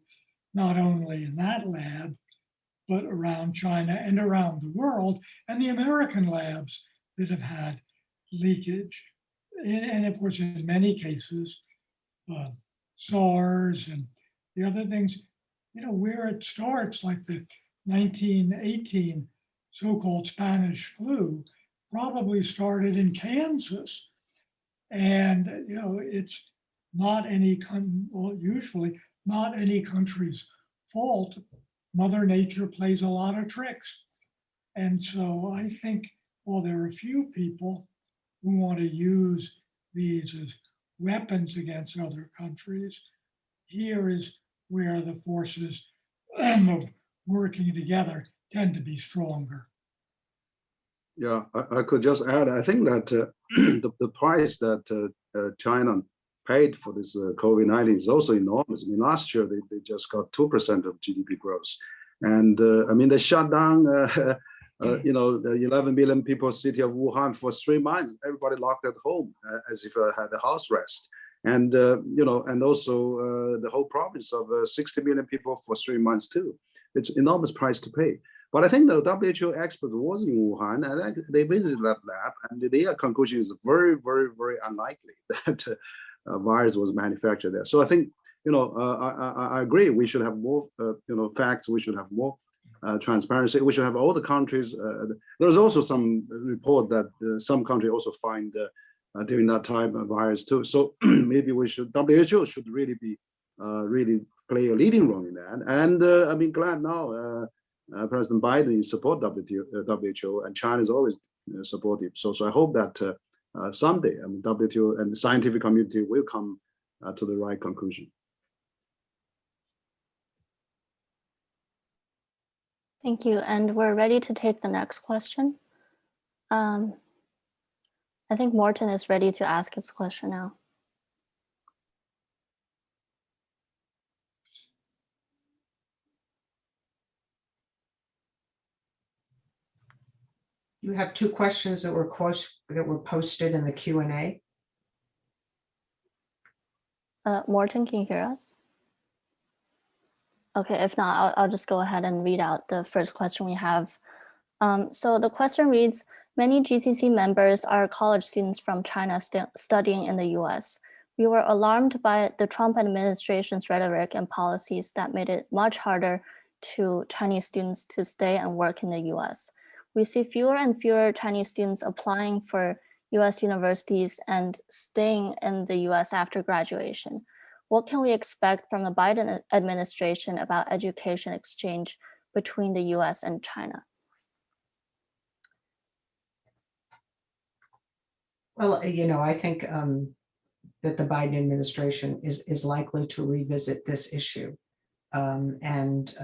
not only in that lab, but around China and around the world, and the American labs that have had leakage. And of course, in many cases, SARS and the other things, where it starts, like the 1918 so-called Spanish flu, probably started in Kansas. And, it's not any, usually not any country's fault. Mother Nature plays a lot of tricks. And so I think, well, there are a few people who want to use these as weapons against other countries. Here is where the forces of working together tend to be stronger. Yeah, I could just add, I think that the price that China paid for this COVID-19 is also enormous. I mean, last year they just got 2% of GDP growth. And I mean, they shut down, 11 million people city of Wuhan for 3 months. Everybody locked at home as if had a house arrest. And, and also the whole province of 60 million people for 3 months too. It's enormous price to pay. But I think the WHO expert was in Wuhan and they visited that lab, and their conclusion is very, very, very unlikely that virus was manufactured there. So I think, I agree. We should have more, facts. We should have more transparency. We should have all the countries. There's also some report that some countries also find during that time a virus too. So maybe WHO should really be really play a leading role in that. And I'm glad now President Biden support WHO, and China is always supportive. So I hope that someday WHO and the scientific community will come to the right conclusion. Thank you. And we're ready to take the next question. I think Morten is ready to ask his question now. You have 2 questions that were posted in the Q&A. Morten, can you hear us? Okay, if not, I'll just go ahead and read out the first question we have. So the question reads, many GCC members are college students from China studying in the US. We were alarmed by the Trump administration's rhetoric and policies that made it much harder to Chinese students to stay and work in the US. We see fewer and fewer Chinese students applying for US universities and staying in the US after graduation. What can we expect from the Biden administration about education exchange between the US and China? Well, I think that the Biden administration is likely to revisit this issue and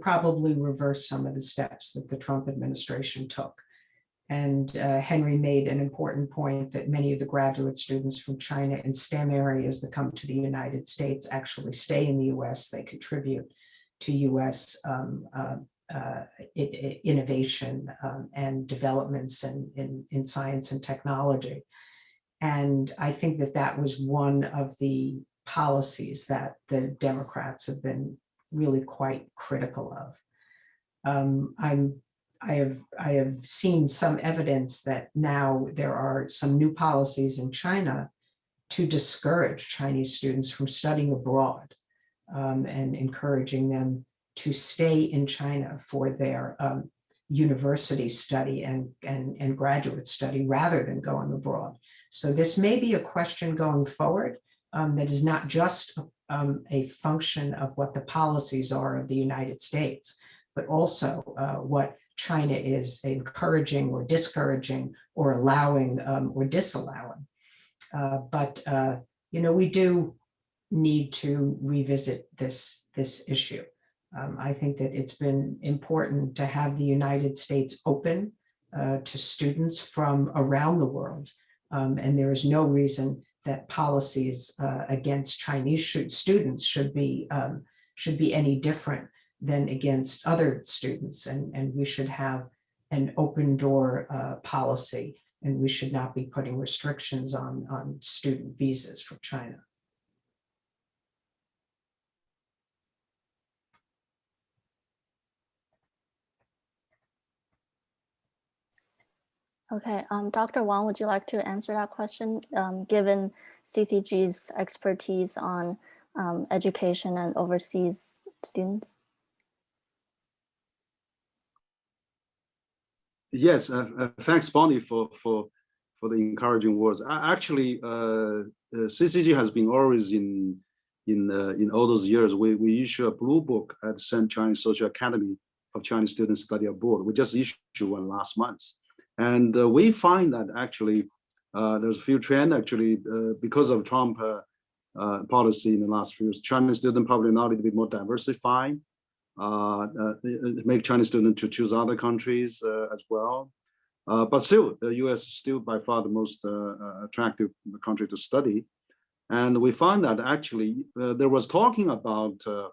probably reverse some of the steps that the Trump administration took. And Henry made an important point that many of the graduate students from China in STEM areas that come to the United States actually stay in the US. They contribute to US innovation and developments in science and technology. And I think that was one of the policies that the Democrats have been really quite critical of. I have seen some evidence that now there are some new policies in China to discourage Chinese students from studying abroad and encouraging them to stay in China for their university study and graduate study rather than going abroad. So this may be a question going forward that is not just a function of what the policies are of the United States, but also what China is encouraging or discouraging or allowing or disallowing. But we do need to revisit this issue. I think that it's been important to have the United States open to students from around the world. And there is no reason that policies against Chinese students should be any different than against other students. And we should have an open door policy, and we should not be putting restrictions on student visas from China. Okay, Dr. Wang, would you like to answer that question, given CCG's expertise on education and overseas students? Yes, thanks, Bonnie, for the encouraging words. Actually, CCG has been always in all those years. We issue a blue book at St. Chinese Social Academy of Chinese Students Study Abroad. We just issued one last month. And we find that actually there's a few trends actually because of Trump policy in the last few years. Chinese students probably now a little bit more diversified, make Chinese students to choose other countries as well. But still, the US is still by far the most attractive country to study. And we found that actually there was talking about a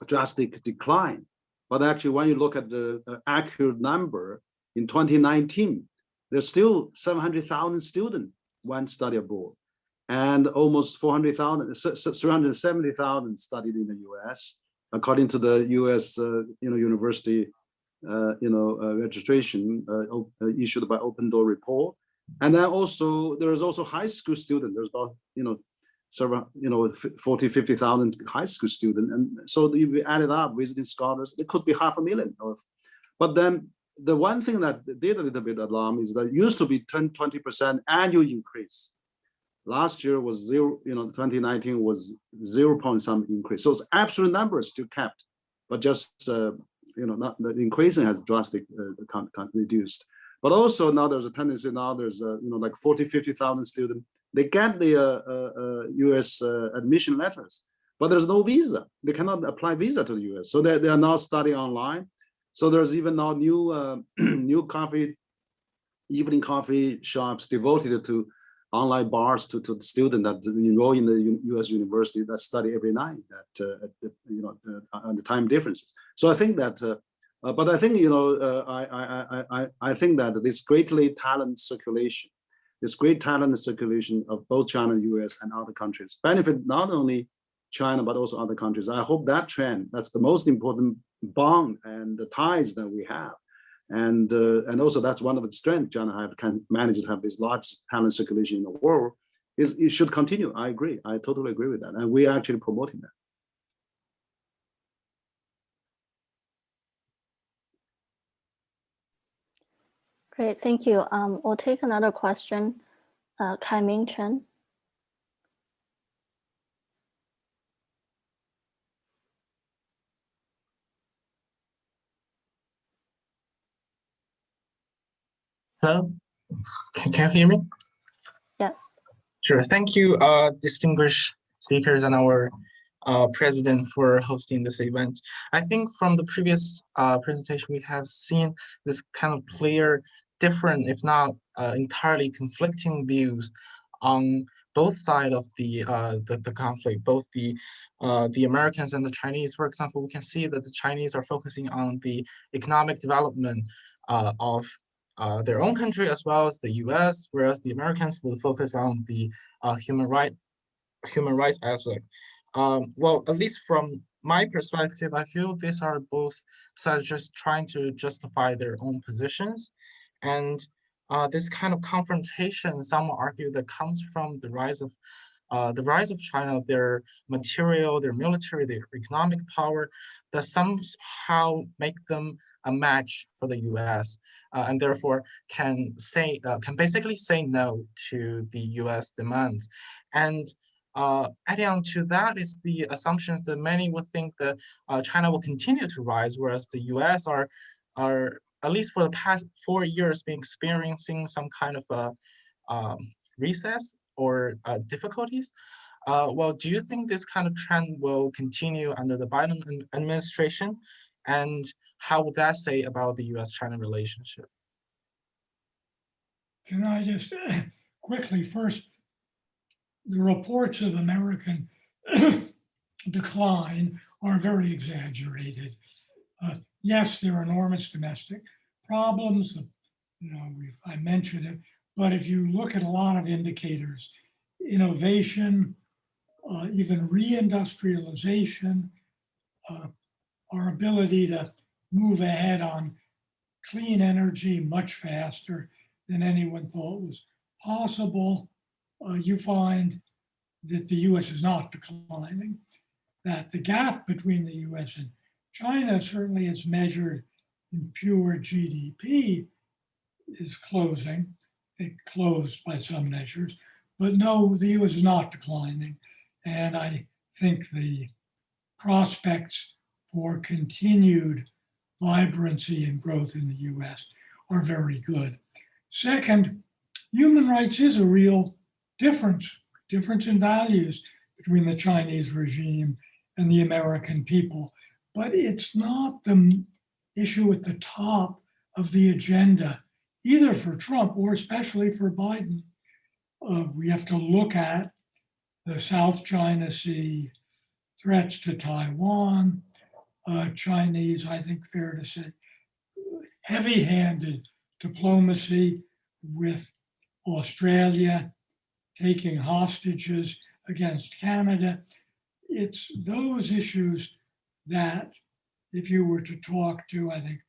drastic decline. But actually, when you look at the accurate number, in 2019, there's still 700,000 students went study abroad, and almost 370,000 studied in the U.S. according to the U.S. University registration issued by Open Door Report. And then also there is also high school students. There's about several 50,000 high school students, and so if we add it up, visiting scholars, it could be 500,000. But then the one thing that did a little bit alarm is that it used to be 10-20% annual increase. Last year was 2019 was 0 point some increase. So it's absolute numbers still kept, but just not the increasing has drastically reduced. But also now there's a tendency, now there's like 40-50,000 students. They get the US admission letters, but there's no visa. They cannot apply visa to the US. So they are now studying online. So there's even now new evening coffee shops devoted to online bars to students that enroll in the U.S. university that study every night on the time differences. So I think that, but I think I think that this great talent circulation of both China, U.S. and other countries benefit not only China but also other countries. I hope that trend, that's the most important bond and the ties that we have, and also that's one of the strengths China can manage to have this largest talent circulation in the world. It should continue. I agree. I totally agree with that, and we are actually promoting that. Great, thank you. We'll take another question. Kai-Ming Chen. Hello, can you hear me? Yes. Sure, thank you, distinguished speakers and our president for hosting this event. I think from the previous presentation, we have seen this kind of clear, different, if not entirely conflicting views on both sides of the conflict, both the Americans and the Chinese. For example, we can see that the Chinese are focusing on the economic development of their own country as well as the U.S., whereas the Americans will focus on the human rights aspect. Well, at least from my perspective, I feel these are both sides just trying to justify their own positions, and this kind of confrontation, some argue, that comes from the rise of China, their material, their military, their economic power, that somehow make them a match for the U.S. And therefore can basically say no to the U.S. demands. And adding on to that is the assumption that many would think that China will continue to rise, whereas the U.S. are at least for the past 4 years been experiencing some kind of recess or difficulties. Well, do you think this kind of trend will continue under the Biden administration? And how would that say about the US-China relationship? Can I just quickly first, the reports of American decline are very exaggerated. Yes, there are enormous domestic problems. I mentioned it, but if you look at a lot of indicators, innovation, even reindustrialization, our ability to move ahead on clean energy much faster than anyone thought was possible, you find that the US is not declining, that the gap between the US and China, certainly as measured in pure GDP, is closing. It closed by some measures, but no, the US is not declining. And I think the prospects for continued vibrancy and growth in the US are very good. Second, human rights is a real difference in values between the Chinese regime and the American people, but it's not the issue at the top of the agenda, either for Trump or especially for Biden. We have to look at the South China Sea, threats to Taiwan, Chinese, I think fair to say, heavy-handed diplomacy with Australia, taking hostages against Canada. It's those issues that, if you were to talk to, I think,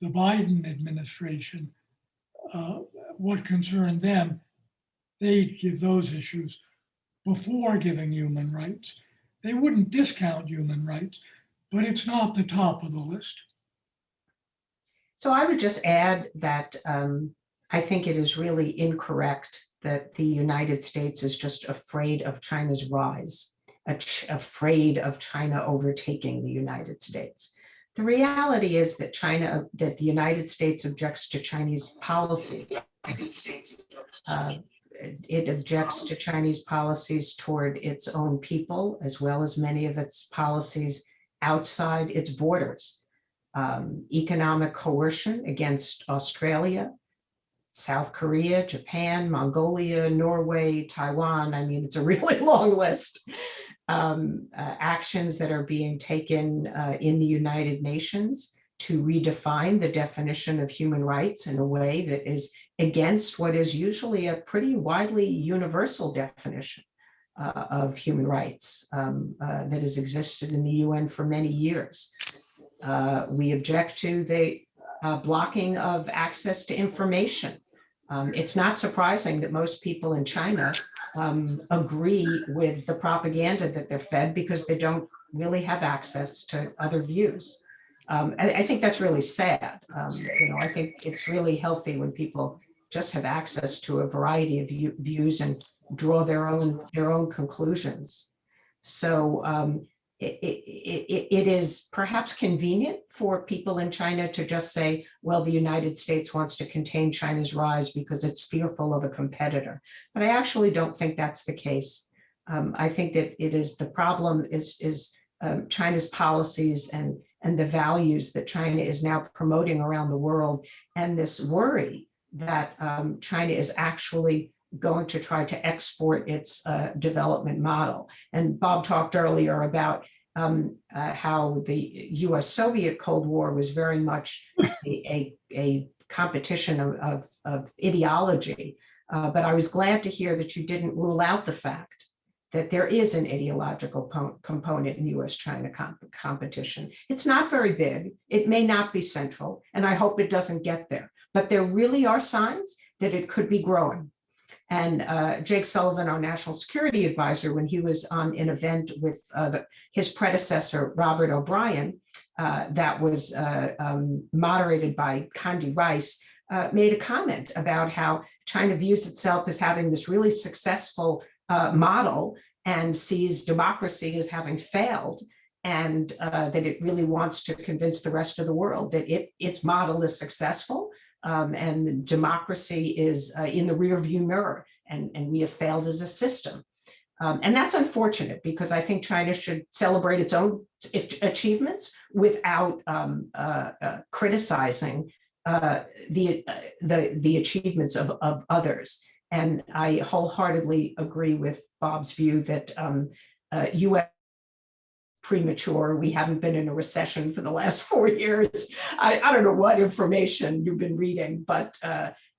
the Biden administration, what concerned them, they'd give those issues before giving human rights. They wouldn't discount human rights, but it's not the top of the list. So I would just add that I think it is really incorrect that the United States is just afraid of China's rise, afraid of China overtaking the United States. The reality is that that the United States objects to Chinese policies. It objects to Chinese policies toward its own people, as well as many of its policies outside its borders. Economic coercion against Australia, South Korea, Japan, Mongolia, Norway, Taiwan. I mean, it's a really long list. Actions that are being taken in the United Nations to redefine the definition of human rights in a way that is against what is usually a pretty widely universal definition of human rights that has existed in the UN for many years. We object to the blocking of access to information. It's not surprising that most people in China agree with the propaganda that they're fed because they don't really have access to other views. I think that's really sad. I think it's really healthy when people just have access to a variety of views and draw their own conclusions. So it is perhaps convenient for people in China to just say, well, the United States wants to contain China's rise because it's fearful of a competitor. But I actually don't think that's the case. I think that the problem is China's policies and the values that China is now promoting around the world, and this worry that China is actually going to try to export its development model. And Bob talked earlier about how the US-Soviet Cold War was very much a competition of ideology. But I was glad to hear that you didn't rule out the fact that there is an ideological component in US-China competition. It's not very big. It may not be central, and I hope it doesn't get there. But there really are signs that it could be growing. And Jake Sullivan, our national security advisor, when he was on an event with his predecessor, Robert O'Brien, that was moderated by Condi Rice, made a comment about how China views itself as having this really successful model and sees democracy as having failed, and that it really wants to convince the rest of the world that its model is successful, and democracy is in the rearview mirror, and we have failed as a system. And that's unfortunate because I think China should celebrate its own achievements without criticizing the achievements of others. And I wholeheartedly agree with Bob's view that U.S. premature. We haven't been in a recession for the last 4 years. I don't know what information you've been reading, but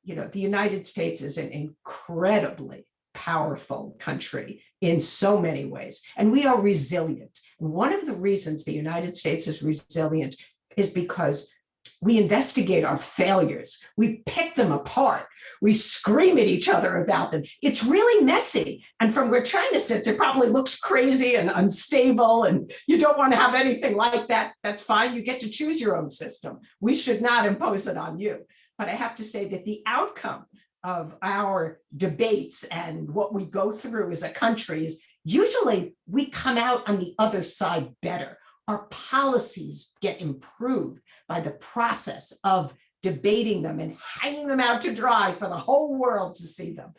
you know, the United States is an incredibly powerful country in so many ways, and we are resilient. And one of the reasons the United States is resilient is because we investigate our failures, we pick them apart, we scream at each other about them. It's really messy. And from where China sits, it probably looks crazy and unstable, and you don't want to have anything like that. That's fine. You get to choose your own system. We should not impose it on you. But I have to say that the outcome of our debates and what we go through as a country is usually we come out on the other side better. Our policies get improved by the process of debating them and hanging them out to dry for the whole world to see them.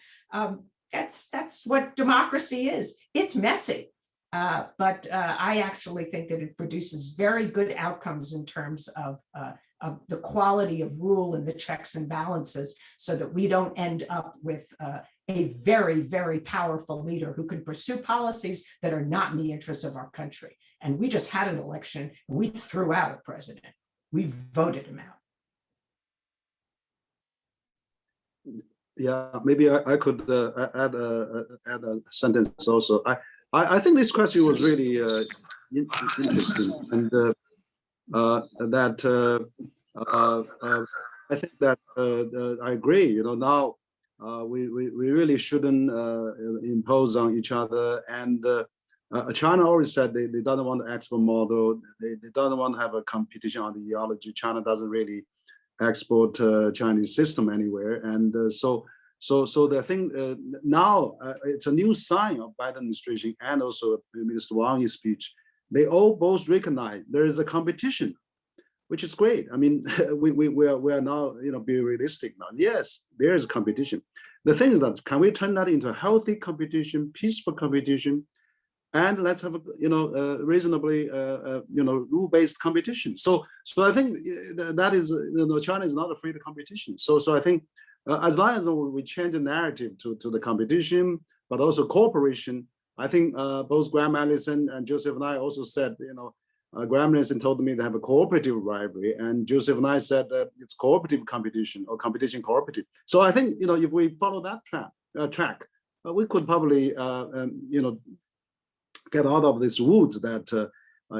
That's what democracy is. It's messy, but I actually think that it produces very good outcomes in terms of the quality of rule and the checks and balances, so that we don't end up with a very, very powerful leader who can pursue policies that are not in the interests of our country. And we just had an election, and we threw out a president. We voted him out. Yeah, maybe I could add a sentence also. I think this question was really interesting, and that I think that I agree. You know, now we really shouldn't impose on each other. And China always said they don't want an export model. They don't want to have a competition on the ideology. China doesn't really export Chinese system anywhere. And so the thing now, it's a new sign of Biden administration and also Minister Wang's speech. They all both recognize there is a competition, which is great. I mean, we are now, you know, be realistic now. Yes, there is a competition. The thing is that, can we turn that into a healthy competition, peaceful competition, and let's have a, you know, reasonably, you know, rule-based competition. So I think that is, you know, China is not afraid of competition. So I think as long as we change the narrative to the competition, but also cooperation, I think both Graham Allison and Joseph and I also said, you know, Graham Allison told me they have a cooperative rivalry, and Joseph and I said it's cooperative competition or competition cooperative. So I think, you know, if we follow that track, we could probably, you know, get out of this woods that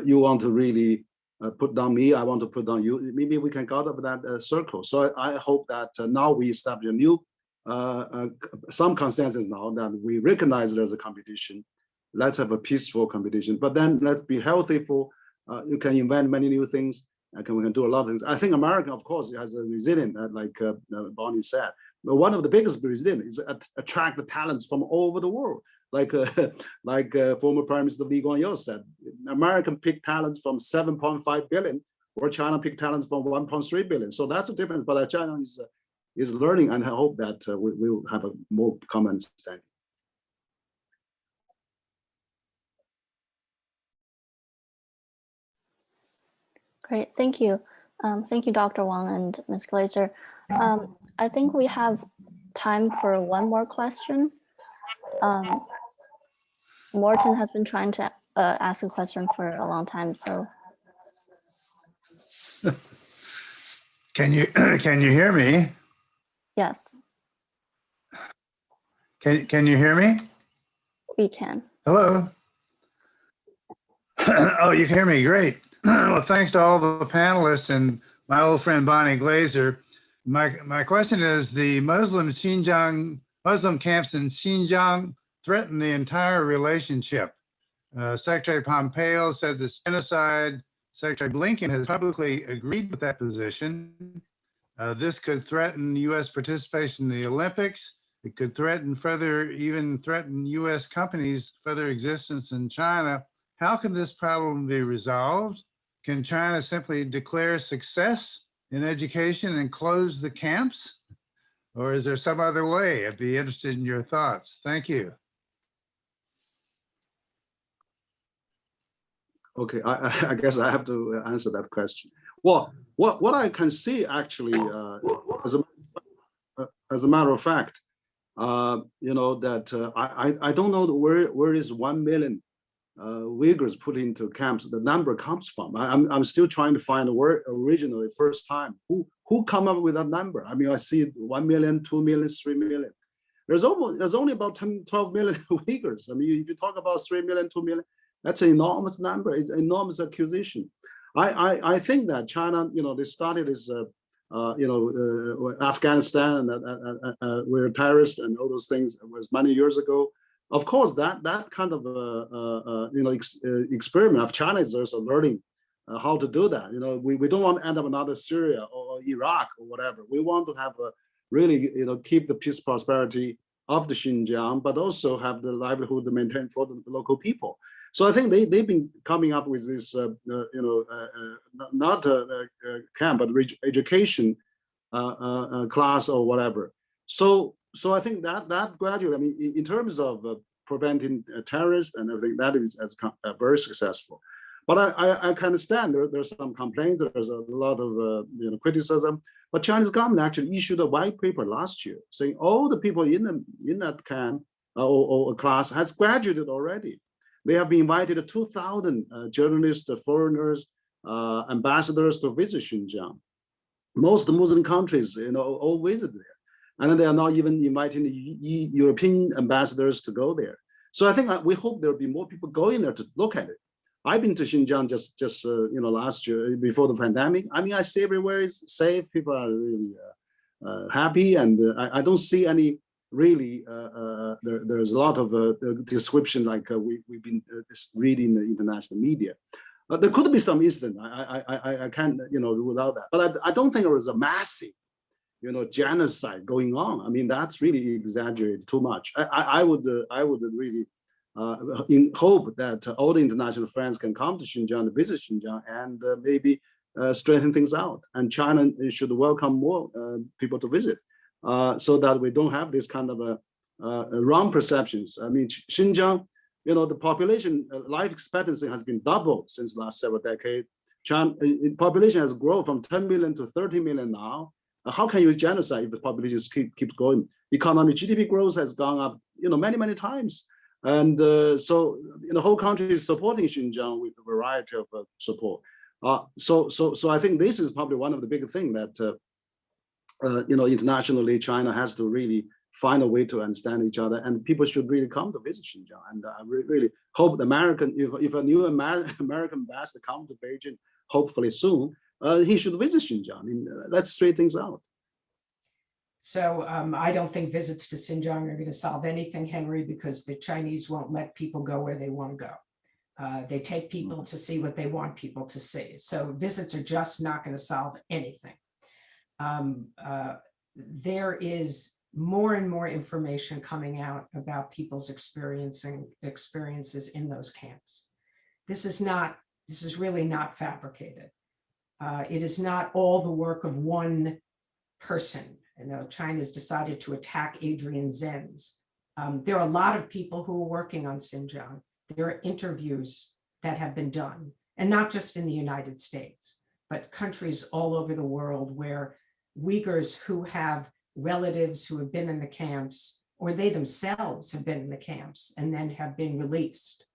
you want to really put down me, I want to put down you. Maybe we can get out of that circle. So I hope that now we establish a new, some consensus now that we recognize there's a competition. Let's have a peaceful competition, but then let's be healthy for, you can invent many new things, we can do a lot of things. I think America, of course, has a resilient, like Bonnie said. But one of the biggest resilience is attract the talents from all over the world. Like former Prime Minister Lee Kuan Yew said, American pick talents from 7.5 billion, or China pick talents from 1.3 billion. So that's a difference. But China is learning, and I hope that we will have a more common understanding. Great, thank you. Thank you, Dr. Wang and Ms. Glaser. I think we have time for one more question. Morton has been trying to ask a question for a long time, so. Can you hear me? Yes. Can you hear me? We can. Hello? Oh, you can hear me, great. Well, thanks to all the panelists and my old friend Bonnie Glaser. My question is, the Muslim camps in Xinjiang threaten the entire relationship. Secretary Pompeo said this genocide. Secretary Blinken has publicly agreed with that position. This could threaten U.S. participation in the Olympics. It could even threaten U.S. companies' further existence in China. How can this problem be resolved? Can China simply declare success in education and close the camps? Or is there some other way? I'd be interested in your thoughts. Thank you. Okay, I guess I have to answer that question. Well, what I can see actually, as a matter of fact, that I don't know where is 1 million Uyghurs put into camps. The number comes from. I'm still trying to find where originally first time who come up with that number. I mean, I see 1 million, 2 million, 3 million. There's only about 10, 12 million Uyghurs. I mean, if you talk about 3 million, 2 million, that's an enormous number, it's enormous accusation. I think that China, they started this, Afghanistan where terrorists and all those things was many years ago. Of course, that kind of experiment of China is also learning how to do that. We don't want to end up another Syria or Iraq or whatever. We want to have really, keep the peace prosperity of the Xinjiang, but also have the livelihood to maintain for the local people. So I think they've been coming up with this, not camp, but education class or whatever. So I think that gradually, I mean, in terms of preventing terrorists and everything, that is very successful. But I can understand there's some complaints, there's a lot of criticism. But Chinese government actually issued a white paper last year saying all the people in that camp or class has graduated already. They have been invited 2,000 journalists, foreigners, ambassadors to visit Xinjiang. Most Muslim countries, all visit there. And then they are not even inviting the European ambassadors to go there. So I think we hope there will be more people going there to look at it. I've been to Xinjiang just last year before the pandemic. I mean, I see everywhere is safe. People are really happy, and I don't see any really. There's a lot of description like we've been reading the international media. There could be some incident. I can't without that. But I don't think there was a massive genocide going on. I mean, that's really exaggerated too much. I would really hope that all the international friends can come to Xinjiang to visit Xinjiang and maybe straighten things out. And China should welcome more people to visit so that we don't have this kind of wrong perceptions. I mean, Xinjiang, the population life expectancy has been doubled since the last several decades. China population has grown from 10 million to 30 million now. How can you genocide if the population keeps going? Economic GDP growth has gone up, many times. And so the whole country is supporting Xinjiang with a variety of support. So I think this is probably one of the big things that internationally China has to really find a way to understand each other, and people should really come to visit Xinjiang. And I really hope the if a new American ambassador comes to Beijing, hopefully soon, he should visit Xinjiang. I mean, let's straighten things out. So I don't think visits to Xinjiang are going to solve anything, Henry, because the Chinese won't let people go where they want to go. They take people to see what they want people to see. So visits are just not going to solve anything. There is more and more information coming out about people's experiences in those camps. This is really not fabricated. It is not all the work of one person. China's decided to attack Adrian Zenz. There are a lot of people who are working on Xinjiang. There are interviews that have been done, and not just in the United States, but countries all over the world where Uyghurs who have relatives who have been in the camps, or they themselves have been in the camps and then have been released,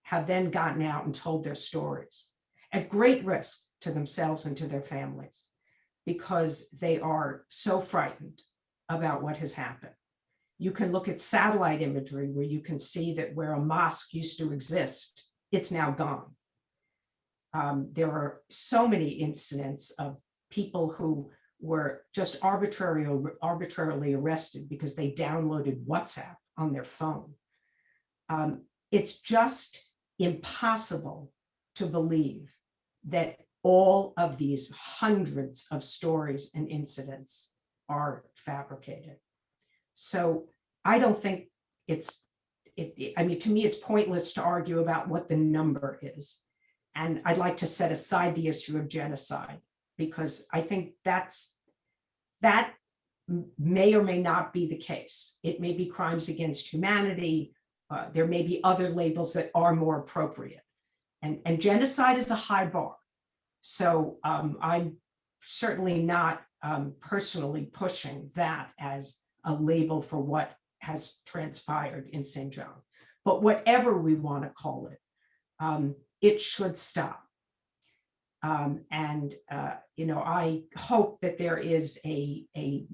have then gotten out and told their stories at great risk to themselves and to their families, because they are so frightened about what has happened. You can look at satellite imagery where you can see that where a mosque used to exist, it's now gone. There are so many incidents of people who were just arbitrarily arrested because they downloaded WhatsApp on their phone. It's just impossible to believe that all of these hundreds of stories and incidents are fabricated. So I don't think I mean, to me, it's pointless to argue about what the number is. And I'd like to set aside the issue of genocide, because I think that may or may not be the case. It may be crimes against humanity. There may be other labels that are more appropriate. And genocide is a high bar. So I'm certainly not personally pushing that as a label for what has transpired in Xinjiang. But whatever we want to call it, it should stop. You know, I hope that there is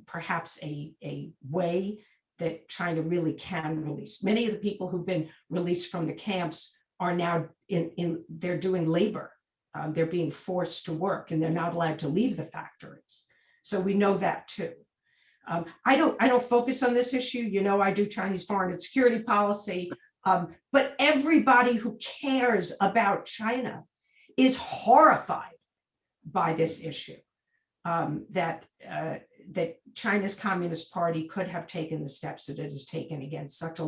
perhaps a way that China really can release. Many of the people who've been released from the camps are now they're doing labor. They're being forced to work and they're not allowed to leave the factories. So we know that too. I don't focus on this issue. You know, I do Chinese foreign and security policy, but everybody who cares about China is horrified by this issue, that China's Communist Party could have taken the steps that it has taken against such a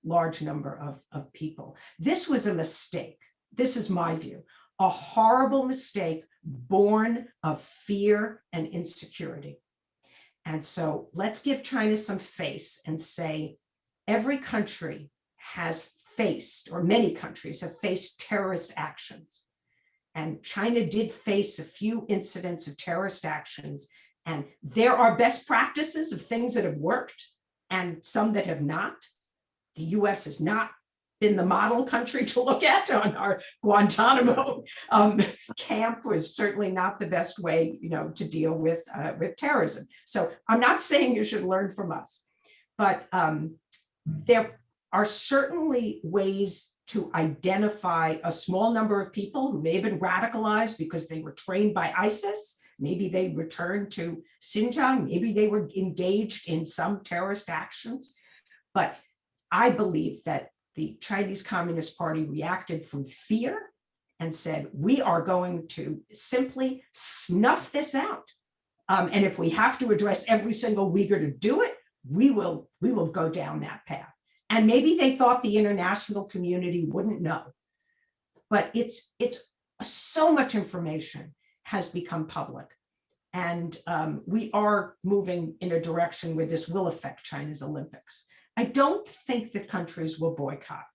large number of people. This was a mistake. This is my view, a horrible mistake born of fear and insecurity. And so let's give China some face and say every country has faced, or many countries have faced terrorist actions. And China did face a few incidents of terrorist actions. And there are best practices of things that have worked and some that have not. The US has not been the model country to look at. On our Guantanamo camp was certainly not the best way, you know, to deal with terrorism. So I'm not saying you should learn from us, but there are certainly ways to identify a small number of people who may have been radicalized because they were trained by ISIS. Maybe they returned to Xinjiang. Maybe they were engaged in some terrorist actions. But I believe that the Chinese Communist Party reacted from fear and said, we are going to simply snuff this out. And if we have to address every single Uyghur to do it, we will go down that path. And maybe they thought the international community wouldn't know. But it's so much information has become public. And we are moving in a direction where this will affect China's Olympics. I don't think that countries will boycott,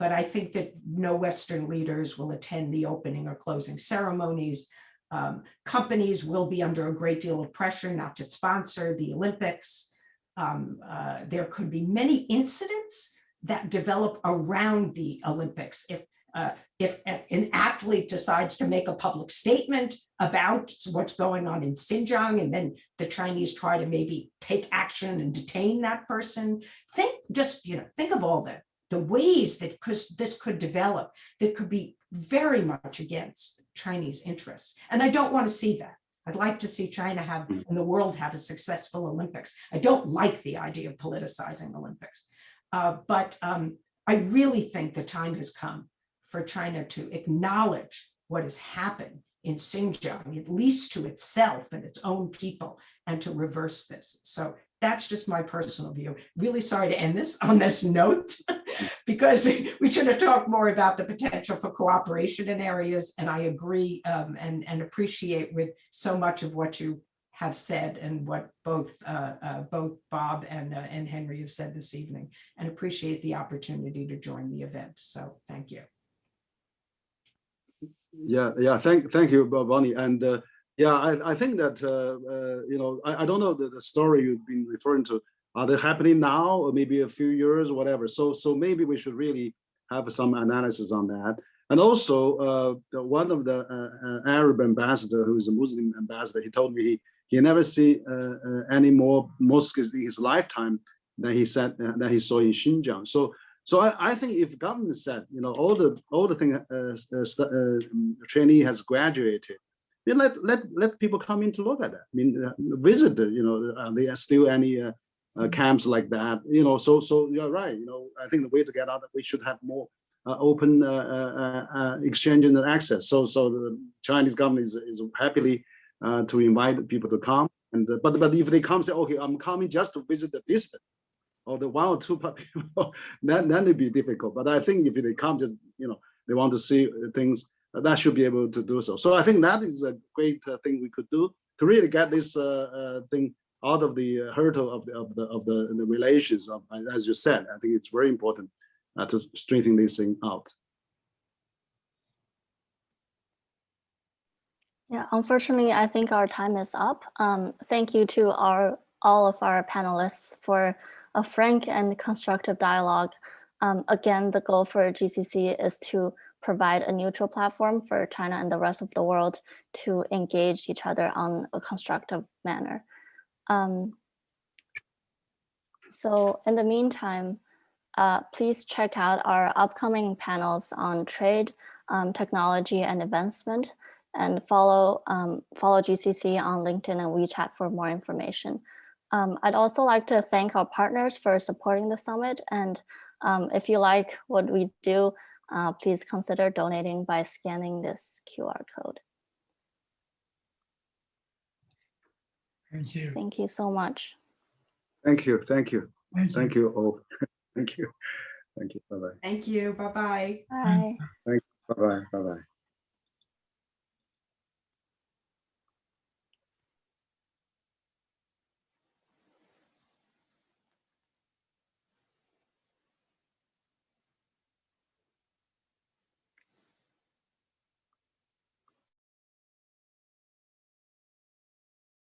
but I think that no Western leaders will attend the opening or closing ceremonies. Companies will be under a great deal of pressure not to sponsor the Olympics. There could be many incidents that develop around the Olympics. If an athlete decides to make a public statement about what's going on in Xinjiang, and then the Chinese try to maybe take action and detain that person, think of all the ways that this could develop that could be very much against Chinese interests. And I don't want to see that. I'd like to see China have, and the world have, a successful Olympics. I don't like the idea of politicizing Olympics, but I really think the time has come for China to acknowledge what has happened in Xinjiang, at least to itself and its own people, and to reverse this. So that's just my personal view. Really sorry to end this on this note, because we should have talked more about the potential for cooperation in areas. And I agree and appreciate with so much of what you have said and what both Bob and Henry have said this evening, and appreciate the opportunity to join the event. So thank you. Yeah. Thank you, Bonnie. And I think that you know, I don't know the story you've been referring to. Are they happening now, or maybe a few years, or whatever? So maybe we should really have some analysis on that. And also, one of the Arab ambassador, who is a Muslim ambassador, he told me he never see any more mosques in his lifetime than he said that he saw in Xinjiang. So I think if government said, you know, all the thing trainee has graduated, then let people come in to look at that. I mean, visit. You know, there are still any camps like that. You know, so you're right. You know, I think the way to get out, we should have more open exchange and access. So the Chinese government is happily to invite people to come. And but if they come, say, okay, I'm coming just to visit the district, or the one or two people, then it'd be difficult. But I think if they come, just, you know, they want to see things, that should be able to do so. So I think that is a great thing we could do to really get this thing out of the hurdle of the relations. As you said, I think it's very important to straighten this thing out. Yeah, unfortunately, I think our time is up. Thank you to all of our panelists for a frank and constructive dialogue. Again, the goal for GCC is to provide a neutral platform for China and the rest of the world to engage each other on a constructive manner. So in the meantime, please check out our upcoming panels on trade, technology, and advancement, and follow GCC on LinkedIn and WeChat for more information. I'd also like to thank our partners for supporting the summit. And if you like what we do, please consider donating by scanning this QR code. Thank you. Thank you so much. Thank you. Thank you. Thank you. Thank you all. Thank you. Thank you. Bye-bye. Thank you. Bye-bye. Bye. Bye-bye. Bye-bye.